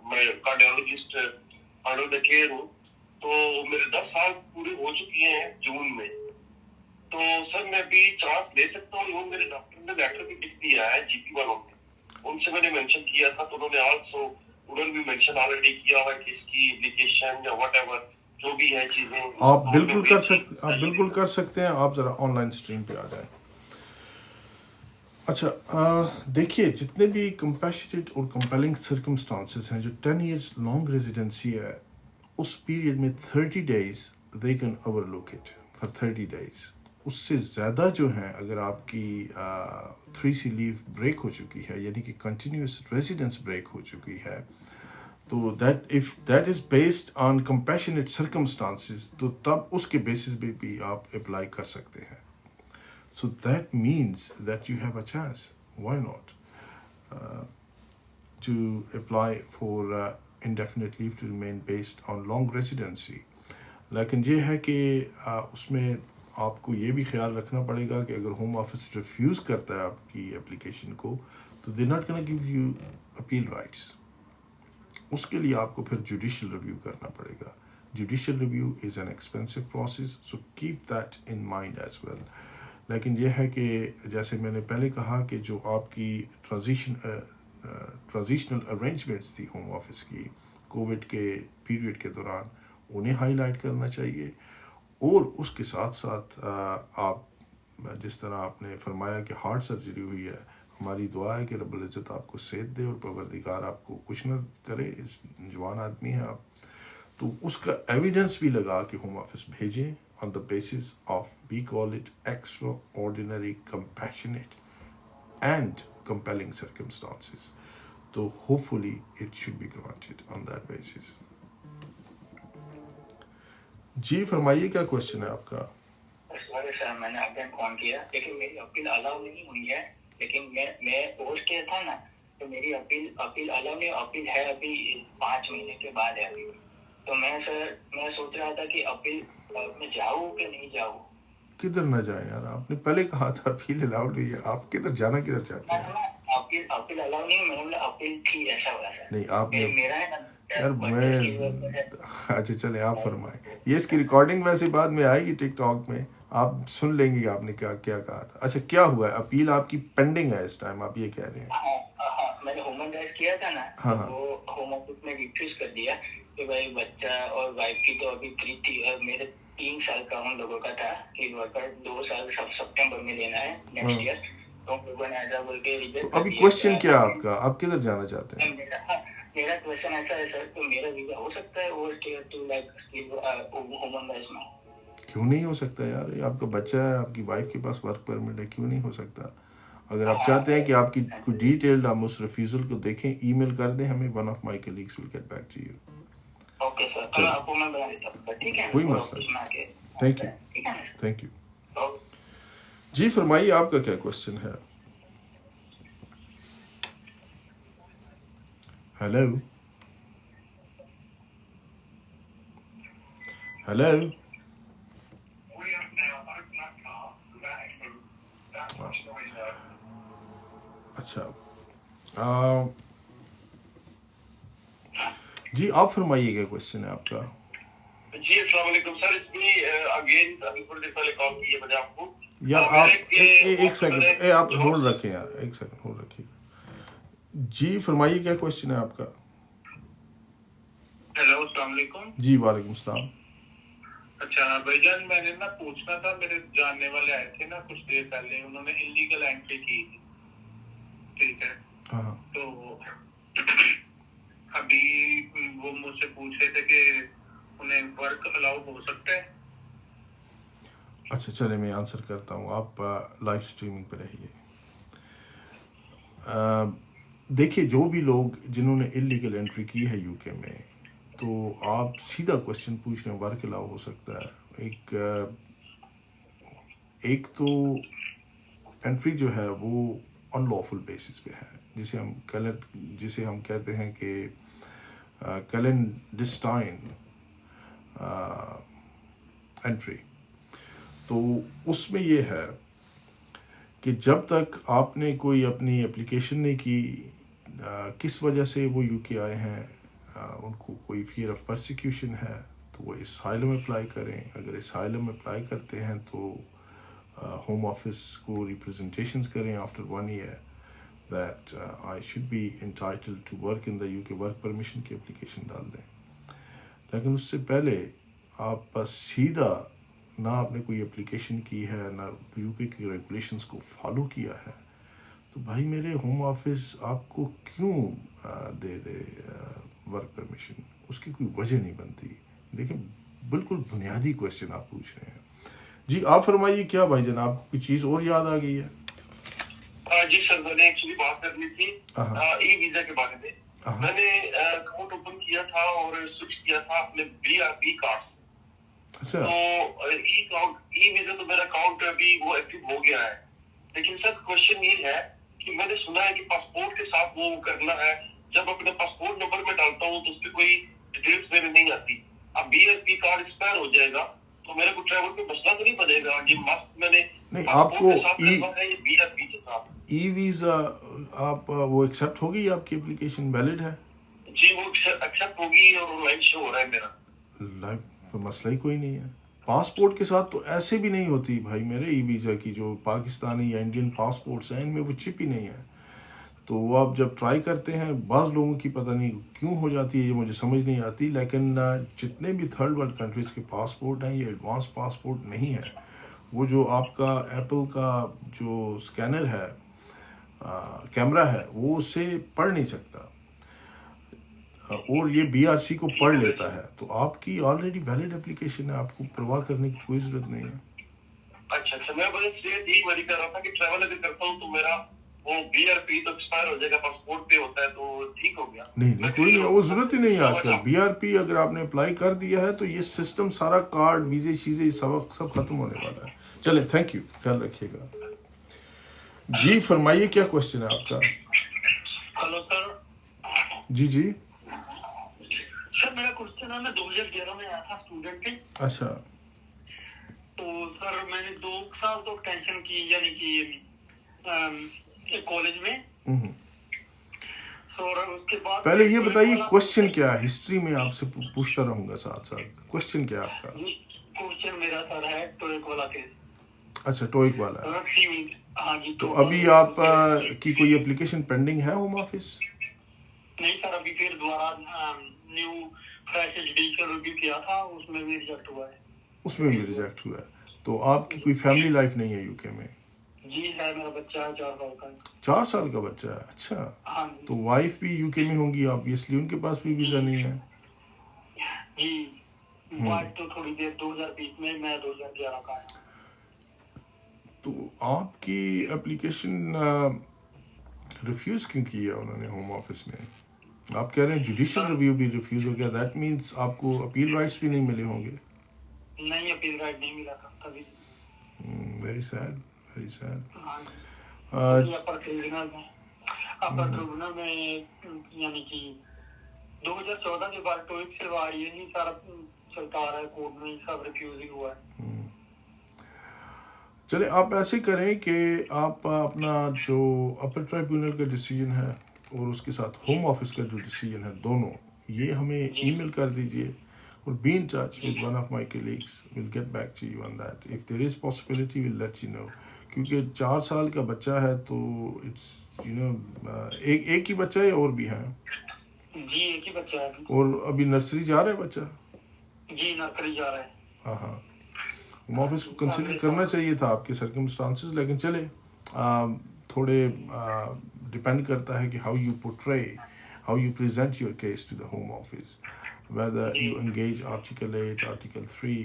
میں کارڈیالوجسٹ انڈر دا کیئر ہوں. تو میرے 10 سال پورے ہو چکی ہیں جون میں. تو سر میں بھی چانس لے سکتا ہوں. وہ میرے ڈاکٹر نے لیٹر بھی لکھ دیا ہے GP والوں نے, ان سے میں نے مینشن کیا تھا, تو انہوں نے آلسو انہوں نے بھی مینشن آلریڈی کیا ہوا کہ اس کی اپلیکیشن یا واٹ ایور جو بھی ہے چیزیں آپ بالکل کر سکتے ہیں. آپ ذرا آن لائن اسٹریم پہ آ جائیں. اچھا دیکھیے, جتنے بھی کمپیشنیٹ اور کمپیلنگ سرکمسٹانسز ہیں, جو 10 ایئرس لانگ ریزیڈنسی ہے, اس پیریڈ میں 30 days they can overlook it for 30 days. اس سے زیادہ جو ہیں, اگر آپ کی 3C لیو بریک ہو چکی ہے, یعنی کہ کنٹینیوس ریزیڈنس بریک ہو چکی ہے, تو if that is based on compassionate circumstances, تو تب اس کے بیسس پہ بھی آپ اپلائی کر سکتے ہیں. So that means that you have a chance. Why not? To apply for indefinite leave to remain based on long residency. لیکن یہ ہے کہ اس میں آپ کو یہ بھی خیال رکھنا پڑے گا کہ اگر ہوم آفس ریفیوز کرتا ہے آپ کی اپلیکیشن کو, تو they not gonna give you appeal rights. اس کے لیے آپ کو پھر جوڈیشل ریویو کرنا پڑے گا. Judicial review is an expensive process, so keep that in mind as well. لیکن یہ ہے کہ جیسے میں نے پہلے کہا کہ جو آپ کی ٹرانزیشنل ارینجمنٹس تھی ہوم آفس کی کووڈ کے پیریڈ کے دوران, انہیں ہائی لائٹ کرنا چاہیے. اور اس کے ساتھ ساتھ آپ جس طرح آپ نے فرمایا کہ ہارٹ سرجری ہوئی ہے, ہماری دعا ہے کہ رب العزت آپ کو صحت دے اور پروردگار آپ کو کچھ نہ کرے. جوان آدمی ہیں آپ, تو اس کا ایویڈنس بھی لگا کے ہوم آفس بھیجیں on the basis of, we call it extraordinary, compassionate and compelling circumstances. So hopefully it should be granted on that basis. جی فرمائیے, کیا کوشچن ہے آپ کا؟ سوری سر, میں نے آپ نے فون کیا لیکن میری اپیل الاؤ نہیں ہوئی ہے. لیکن میں پوسٹ کیا تھا نا, تو میری اپیل الاؤ نہیں, اپیل ہے ابھی 5 مہینے کے بعد ہے ابھی. تو میں سوچ رہا تھا کہ اپیل میں جاؤں کہ نہیں جاؤں. کدھر نہ جائیں یار, آپ نے پہلے کہا تھا اپیل الاؤڈ ہوئی ہے, آپ کدھر جانا کدھر چاہتے ہیں؟ اپیل الاؤ نہیں, میں نے اپیل تھی, ایسا ہوا سر. نہیں آپ نے میرا ہے نا یار, میں اچھا چلیں آپ فرمائیں. یہ اس کی ریکارڈنگ ویسے بعد میں آئے گی ٹک ٹاک میں, آپ سن لیں گے کہ آپ نے کیا کیا کہا تھا. اچھا کیا ہوا ہے؟ اپیل آپ کی پینڈنگ ہے اس ٹائم, آپ یہ کہہ رہے ہیں؟ میں نے ہومن ڈائز کیا تھا نا, وہ ہوم آفس میں ریفیوز کر دیا کہ بھائی بچہ اور وائف کی تو ابھی 3 تھی, اور میرے 3 سال کا ان لوگوں کا تھا کہ ورکر 2 سال سپٹمبر میں لینا ہے نیکسٹ ایئر. تو لوگوں نے ایسا بول کے ریجیکٹ. ابھی کوشچن کیا آپ کا, آپ کدھر جانا چاہتے ہیں؟ میرا کوشچن ایسا ہے سر, تو میرا ویزا ہو سکتا ہے اوور اسٹے ٹو لائک ہومن ڈائز میں؟ کیوں نہیں ہو سکتا یار, آپ کا بچہ ہے, آپ کی وائف کے پاس ورک پرمٹ ہے, کیوں نہیں ہو سکتا؟ اگر آپ چاہتے ہیں کہ آپ کی کوئی ڈیٹیلڈ آپ اس ریفیوزل کو دیکھیں, ای میل کر دیں ہمیں, one of my colleagues will get back to you. Okay sir, میں آپ کو میں بتا دیتا ہوں, ٹھیک ہے, کوئی مسئلہ نہیں. Thank you. جی فرمائیے, آپ کا کیا کوشچن ہے؟ Hello hello. اچھا جی آپ فرمائیے, کیا کوشچن ہے آپ کا؟ جی السلام علیکم سر, اس میں اگین ابھی تھوڑی دیر پہلے کال کی ہے میں نے آپ کو. یار آپ ایک سیکنڈ, آپ ہولڈ رکھیں یار, ایک سیکنڈ ہولڈ رکھیے. جی فرمائیے, کیا کوشچن ہے آپ کا؟ ہیلو السلام علیکم. جی وعلیکم السلام. اچھا بھائی جان, میں نے نا پوچھنا تھا, میرے جاننے والے آئے تھے نا کچھ دیر پہلے, انہوں نے انلیگل انٹری کی تھی, ٹھیک ہے, ہاں تو ابھی وہ مجھ سے پوچھ رہے تھے کہ انہیں ورک الاؤ ہو سکتا ہے. اچھا چلے میں آنسر کرتا ہوں, آپ لائیو اسٹریمنگ پہ رہیے. دیکھیے, جو بھی لوگ جنہوں نے انلیگل انٹری کی ہے یو کے میں, تو آپ سیدھا کوشچن پوچھ رہے ہیں ورک الاؤ ہو سکتا ہے. ایک تو انٹری جو ہے وہ ان لافل بیسس پہ ہے, جسے ہم کہتے ہیں کہ کلینڈسٹائن انٹری. تو اس میں یہ ہے کہ جب تک آپ نے کوئی اپنی اپلیکیشن نہیں کی, کس وجہ سے وہ یو کے آئے ہیں, ان کو کوئی فیئر آف پرسیکیوشن ہے, تو وہ اسائلم اپلائی کریں. اگر اسائلم اپلائی کرتے ہیں تو ہوم آفس کو ریپرزنٹیشنز کریں after 1 year that I should be entitle to work in the UK, work permission کی اپلیکیشن ڈال دیں. لیکن اس سے پہلے آپ سیدھا نہ آپ نے کوئی اپلیکیشن کی ہے، نہ یو کے کی ریگولیشنس کو فالو کیا ہے، تو بھائی میرے ہوم آفس آپ کو کیوں دے دے ورک پرمیشن؟ اس کی کوئی وجہ نہیں بنتی. دیکھیں بالکل بنیادی کوشچن آپ پوچھ رہے ہیں. جی آپ فرمائیے کیا بھائی جان، آپ کو کوئی چیز اور یاد آ گئی ہے؟ جی سر، میں نے ایکچولی بات کرنی تھی ای ویزا کے بارے میں. میں نے اکاؤنٹ اوپن کیا تھا اور سوئچ کیا تھا اپنے BRP کارڈ. اچھا تو ای ویزا تو میرا اکاؤنٹ ابھی وہ ایکٹیو ہو گیا ہے. لیکن سر کوشچن یہ ہے کہ میں نے سنا ہے کہ پاسپورٹ کے ساتھ وہ کرنا ہے. جب اپنے پاسپورٹ نمبر میں ڈالتا ہوں تو اس پہ کوئی ڈیٹیلس میرے نہیں آتی. اب BRP کارڈ ایکسپائر ہو جائے گا تو میرے کو ٹریول پہ مسئلہ تو نہیں بنے گا؟ یہ مست میں نے نہیں، آپ کو BRP کے ساتھ ای ویزا آپ وہ ایکسیپٹ ہوگی، آپ کی اپلیکیشن ویلڈ ہے؟ جی وہ ایکسپٹ ہوگی اور آن لائن شو ہو رہا ہے میرا. لائف مسئلہ ہی کوئی نہیں ہے. پاسپورٹ کے ساتھ تو ایسے بھی نہیں ہوتی بھائی میرے ای ویزا کی. جو پاکستانی یا انڈین پاسپورٹس ہیں ان میں وہ چپ ہی نہیں ہے. تو وہ آپ جب ٹرائی کرتے ہیں، بعض لوگوں کی پتہ نہیں کیوں ہو جاتی ہے، یہ مجھے سمجھ نہیں آتی. لیکن جتنے بھی تھرڈ ورلڈ کنٹریز کے پاسپورٹ ہیں یہ ایڈوانس پاسپورٹ نہیں ہے. وہ جو آپ کا ایپل کا جو اسکینر ہے، کیمرہ ہے، وہ اسے پڑھ نہیں سکتا، اور یہ BRC کو پڑھ لیتا ہے. تو آپ کی آلریڈی ویلڈ اپلیکیشن ہے، آپ کو پرواہ کرنے کی کوئی ضرورت نہیں ہے. اچھا میں بس یہی وری کر رہا تھا کہ ٹریول اگر کرتا ہوں تو میرا وہ BRP تو ایکسپائر ہو جائے گا، پاسپورٹ پہ ہوتا ہے تو ٹھیک ہو گیا. نہیں کوئی نہیں، وہ ضرورت ہی نہیں ہے آج کل. BRP اگر آپ نے اپلائی کر دیا ہے تو یہ سسٹم سارا کارڈ ویزے چیزیں سب ختم ہونے والا ہے. چلے تھینک یو، خیال رکھیے گا. جی فرمائیے کیا کوشچن ہے آپ کا؟ Hello sir. جی سر میرا کوشچن ہے، میں 2011 میں آیا تھا اسٹوڈنٹ کے. اچھا. تو سر میں نے 2 سال تو ٹینشن کی، یعنی کہ کالج میں. اور اس کے بعد پہلے یہ بتائیے کوشچن کیا ہے؟ ہسٹری میں آپ سے پوچھتا رہوں گا ساتھ ساتھ. کوشچن کیا آپ کا؟ کوشچن میرا سر ہے ٹوئک والا کیس. اچھا ٹوئک والا. ہاں جی. تو ابھی آپ کی کوئی اپلیکیشن پینڈنگ ہے ہوم آفس؟ نہیں سر، ابھی پھر دوبارہ نیو فریش جوڈیشل ریویو کیا تھا، اس میں بھی ریجیکٹ ہوا ہے. اس میں بھی ریجیکٹ ہوا ہے. تو آپ کی کوئی فیملی لائف نہیں ہے یو کے میں؟ جی ہے، میرا بچہ ہے 4 سال کا. 4 سال کا بچہ ہے؟ اچھا. ہاں تو وائف بھی یو کے میں ہوں گی آبویسلی، ان کے پاس بھی ویزا نہیں ہے؟ جی. وائف تو تھوڑی دیر 2020 میں 2011 کا ہے. تو آپ کی اپلیکیشن ریفیوز کیوں کی ہے انہوں نے ہوم آفس نے؟ آپ کہہ رہے ہیں جوڈیشل ریویو بھی ریفیوز ہو گیا، دیٹ مینس آپ کو اپیل رائٹس بھی نہیں ملے ہوں گے؟ نہیں، اپیل رائٹ نہیں ملا تھا کبھی. Very sad, very sad. Upper tribunal میں یعنی کہ 2014 کے بعد ٹوئک سے بعد یہی سارا چلتا آ رہا ہے، کورٹ میں سب ریفیوز ہی ہوا ہے. چلے آپ ایسے کریں کہ آپ اپنا جو اپر ٹرائبیونل کا ڈیسیجن ہے اور اس کے ساتھ ہوم آفس کا جو ڈیسیجن ہے، دونوں یہ ہمیں ای میل کر دیجئے، اور be in touch with one of my colleagues. We'll get back to you on that. If there is possibility, we'll let you know. کیونکہ 4 سال کا بچہ ہے تو اٹس ایک ہی بچہ ہے اور بھی ہے؟ جی ایک ہی بچہ ہے. اور ابھی نرسری جا رہا ہے بچہ؟ جی نرسری جا رہا ہے. ہاں ہوم آفس کو کنسیڈر کرنا چاہیے تھا آپ کے سرکمسٹانسز. لیکن چلے تھوڑے ڈپینڈ کرتا ہے کہ how you present your case to the Home Office. whether you engage Article 8, Article 3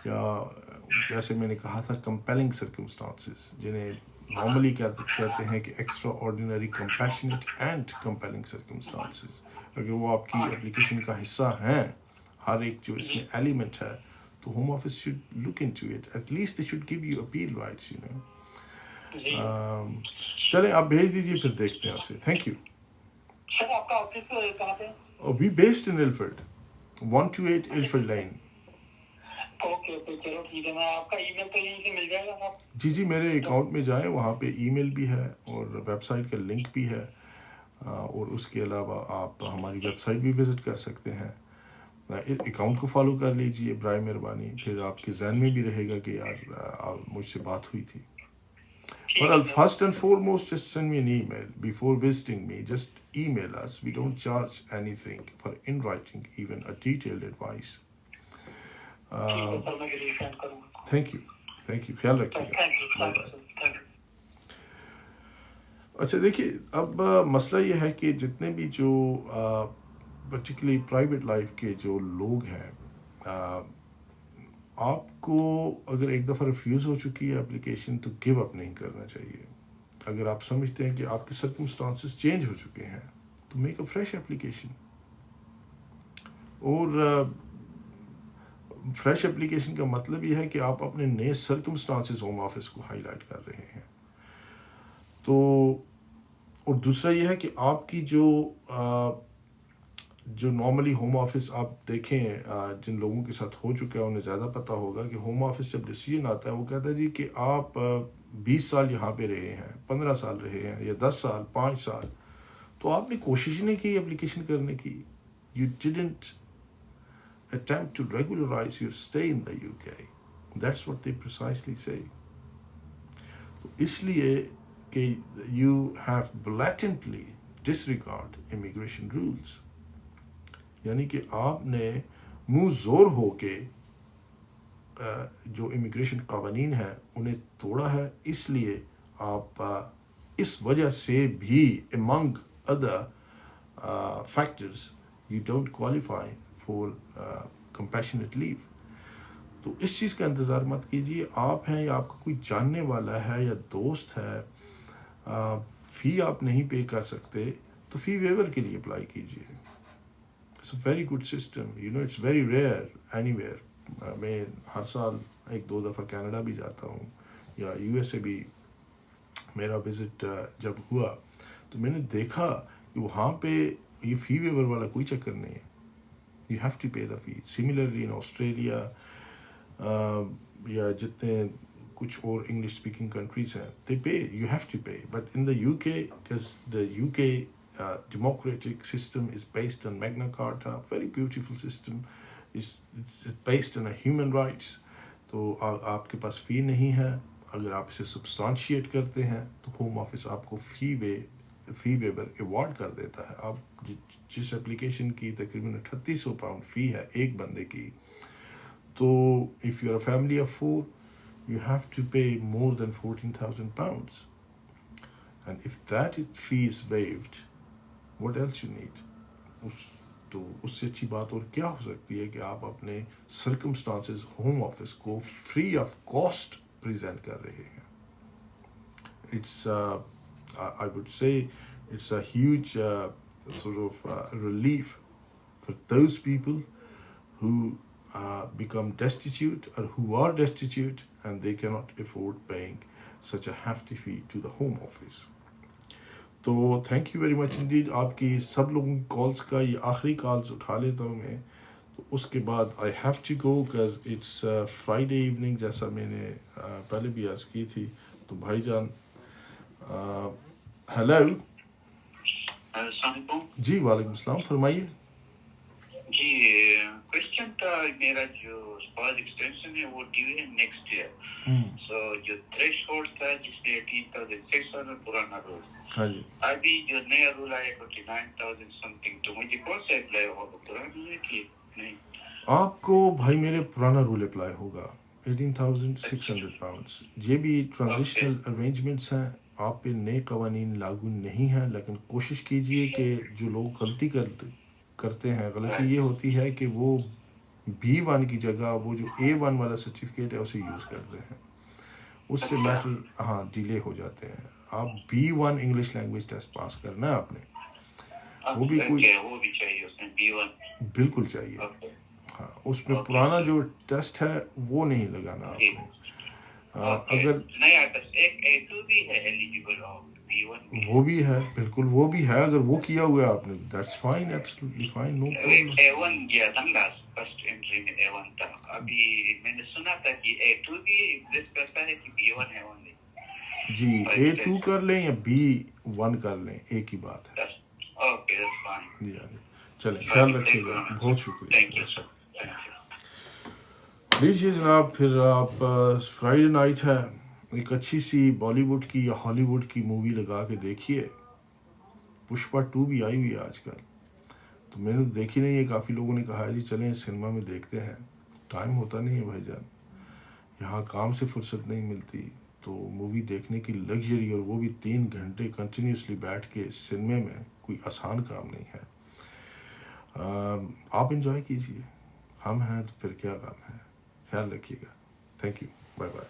یا جیسے میں نے کہا تھا compelling circumstances، جنہیں نارملی کہتے ہیں کہ extra ordinary compassionate and compelling circumstances. اگر وہ آپ کی اپلیکیشن کا حصہ ہیں، ہر ایک جو اس میں ایلیمنٹ ہے، تو Home office should look into it. At least they should give you appeal rights, you know. چلیں آپ بھیج دیجیے، پھر دیکھتے ہیں اسے. Thank you. سر آپ کا آفس کہاں پہ؟ We based in Ilford, 128 Ilford Lane. Okay چلو ٹھیک ہے. میں آپ کا ای میل تو یہیں سے مل جائے گا صاحب؟ جی میرے اکاؤنٹ میں جائیں، وہاں پہ ای میل بھی ہے اور ویب سائٹ کا لنک بھی ہے، اور اس کے علاوہ آپ ہماری ویب سائٹ بھی وزٹ کر سکتے ہیں. اکاؤنٹ کو فالو کر لیجئے برائے مہربانی، پھر آپ کے ذہن میں بھی رہے گا کہ یار مجھ سے بات ہوئی تھی. But first and foremost, just send me an email before visiting me. Just email us. We don't charge anything for in writing, even a detailed advice. Thank you. Thank you. خیال رکھیے گا. اچھا دیکھیے، اب مسئلہ یہ ہے کہ جتنے بھی جو پرٹیکولرلی پرائیویٹ لائف کے جو لوگ ہیں، آپ کو اگر ایک دفعہ ریفیوز ہو چکی ہے اپلیکیشن تو گیو اپ نہیں کرنا چاہیے. اگر آپ سمجھتے ہیں کہ آپ کے سرکمسٹانسز چینج ہو چکے ہیں تو میک اے فریش اپلیکیشن. اور فریش اپلیکیشن کا مطلب یہ ہے کہ آپ اپنے نئے سرکمسٹانسز ہوم آفس کو ہائی لائٹ کر رہے ہیں. تو اور دوسرا یہ ہے کہ آپ کی جو نارملی ہوم آفس آپ دیکھیں، جن لوگوں کے ساتھ ہو چکا ہے انہیں زیادہ پتہ ہوگا کہ ہوم آفس جب ڈیسیجن آتا ہے وہ کہتا ہے جی کہ آپ 20 سال یہاں پہ رہے ہیں، 15 سال رہے ہیں، یا 10 سال، 5 سال، تو آپ نے کوشش نہیں کی اپلیکیشن کرنے کی. You didn't attempt to regularize your stay in the UK. That's what they precisely say. تو اس لیے کہ you have blatantly disregard immigration rules. یعنی کہ آپ نے منہ زور ہو کے جو امیگریشن قوانین ہیں انہیں توڑا ہے. اس لیے آپ اس وجہ سے بھی among other factors you don't qualify for compassionate leave. تو اس چیز کا انتظار مت کیجیے. آپ ہیں یا آپ کا کوئی جاننے والا ہے یا دوست ہے، فی آپ نہیں پے کر سکتے تو فی ویور کے لیے اپلائی کیجیے. It's a very good system. You know, it's very rare anywhere. میں ہر سال 1-2 دفعہ کینیڈا بھی جاتا ہوں، یا یو ایس اے بھی میرا وزٹ جب ہوا تو میں نے دیکھا کہ وہاں پہ یہ فی ویور والا کوئی چکر نہیں ہے. You have to pay the fee. Similarly in Australia یا جتنے کچھ اور انگلش اسپیکنگ کنٹریز ہیں they pay. You have to pay. But in the UK, because the UK democratic system is based on Magna Carta, very beautiful system. It's based on human rights. تو آپ کے پاس فی نہیں ہے. اگر آپ اسے سبسٹانشیٹ کرتے ہیں تو ہوم آفس آپ کو فی ویور ایوارڈ کر دیتا ہے. آپ جس اپلیکیشن کی تقریباً 3800 پاؤنڈ فی ہے ایک بندے کی، تو if you are a family of 4 you have to pay more than 14,000 pounds. And if that fee is waived, what else you need? تو اس سے اچھی بات اور کیا ہو سکتی ہے کہ آپ اپنے سرکمسٹانسز ہوم آفس کو فری آف کاسٹ پریزنٹ کر رہے ہیں. It's I would say it's a huge sort of relief for those people who become destitute or who are destitute and they cannot afford paying such a hefty fee to the home office. تو thank you very much indeed. آپ کی سب لوگوں کی calls کا یہ آخری calls اٹھا لیتا ہوں میں، تو اس کے بعد I have to go because it's Friday evening, جیسا میں نے پہلے بھی عرض کی تھی. تو بھائی جان ہیلو. السلام علیکم. جی وعلیکم السلام، فرمائیے. جی کوشچن تھا، میرا جو اسپاؤس ایکسٹینشن ہے وہ ڈیو ہے نیکسٹ ایئر. سو جو تھریش ہولڈ تھا جس میں 18,600 پرانا رول، ہاں جی، ابھی جو نیا رول آیا 29,000 سم تھنگ، تو مجھے کون سا اپلائی ہوگا، پرانا ہے کہ نہیں؟ آپ کو بھائی میرے پرانا رول اپلائی ہوگا 18,600 پاؤنڈس. یہ بھی ٹرانزیشنل ارینجمنٹس ہیں، آپ پہ نئے قوانین لاگو نہیں ہیں. لیکن کوشش کیجئے کہ جو لوگ غلطی کرتے ہیں، غلطی یہ ہوتی ہے کہ وہ B1 کی جگہ وہ جو A1 والا سرٹیفکیٹ ہے اسے یوز کرتے ہیں. اس سے میٹر ڈیلے ہو جاتے ہیں. آپ B1 English language test pass کرنا ہے آپ نے، وہ بھی چاہیے اس میں B1 بالکل چاہیے. ہاں، اس میں پرانا جو ٹیسٹ ہے وہ نہیں لگانا آپ نے. اگر وہ بھی ہے، بالکل وہ بھی ہے، اگر وہ کیا ہوا ہے آپ نے that's fine, absolutely fine, no problem. A1 گیا تھا لاسٹ فرسٹ انٹری میں A1 تھا. ابھی میں نے سنا تھا کہ A2 بھی ایگزسٹ کرتا ہے کہ B1 ہے only. جی A2 کر لیں یا B1 کر لیں، ایک ہی بات ہے. Okay that's fine. جی چلیں خیال رکھیے گا, بہت شکریہ. Thank you sir. لیجیے جناب, پھر آپ فرائیڈے نائٹ ہے, ایک اچھی سی بالی ووڈ کی یا ہالی ووڈ کی مووی لگا کے دیکھیے. پشپا 2 بھی آئی ہوئی ہے آج کل, تو میں نے دیکھی نہیں ہے, کافی لوگوں نے کہا ہے جی چلیں سنیما میں دیکھتے ہیں. ٹائم ہوتا نہیں ہے بھائی جان, یہاں کام سے فرصت نہیں ملتی, تو مووی دیکھنے کی لگژری, اور وہ بھی 3 گھنٹے کنٹینیوسلی بیٹھ کے سنیما میں, کوئی آسان کام نہیں ہے. آپ انجوائے کیجیے, ہم ہیں تو پھر کیا کام ہے. خیال رکھیے گا. Thank you, bye bye.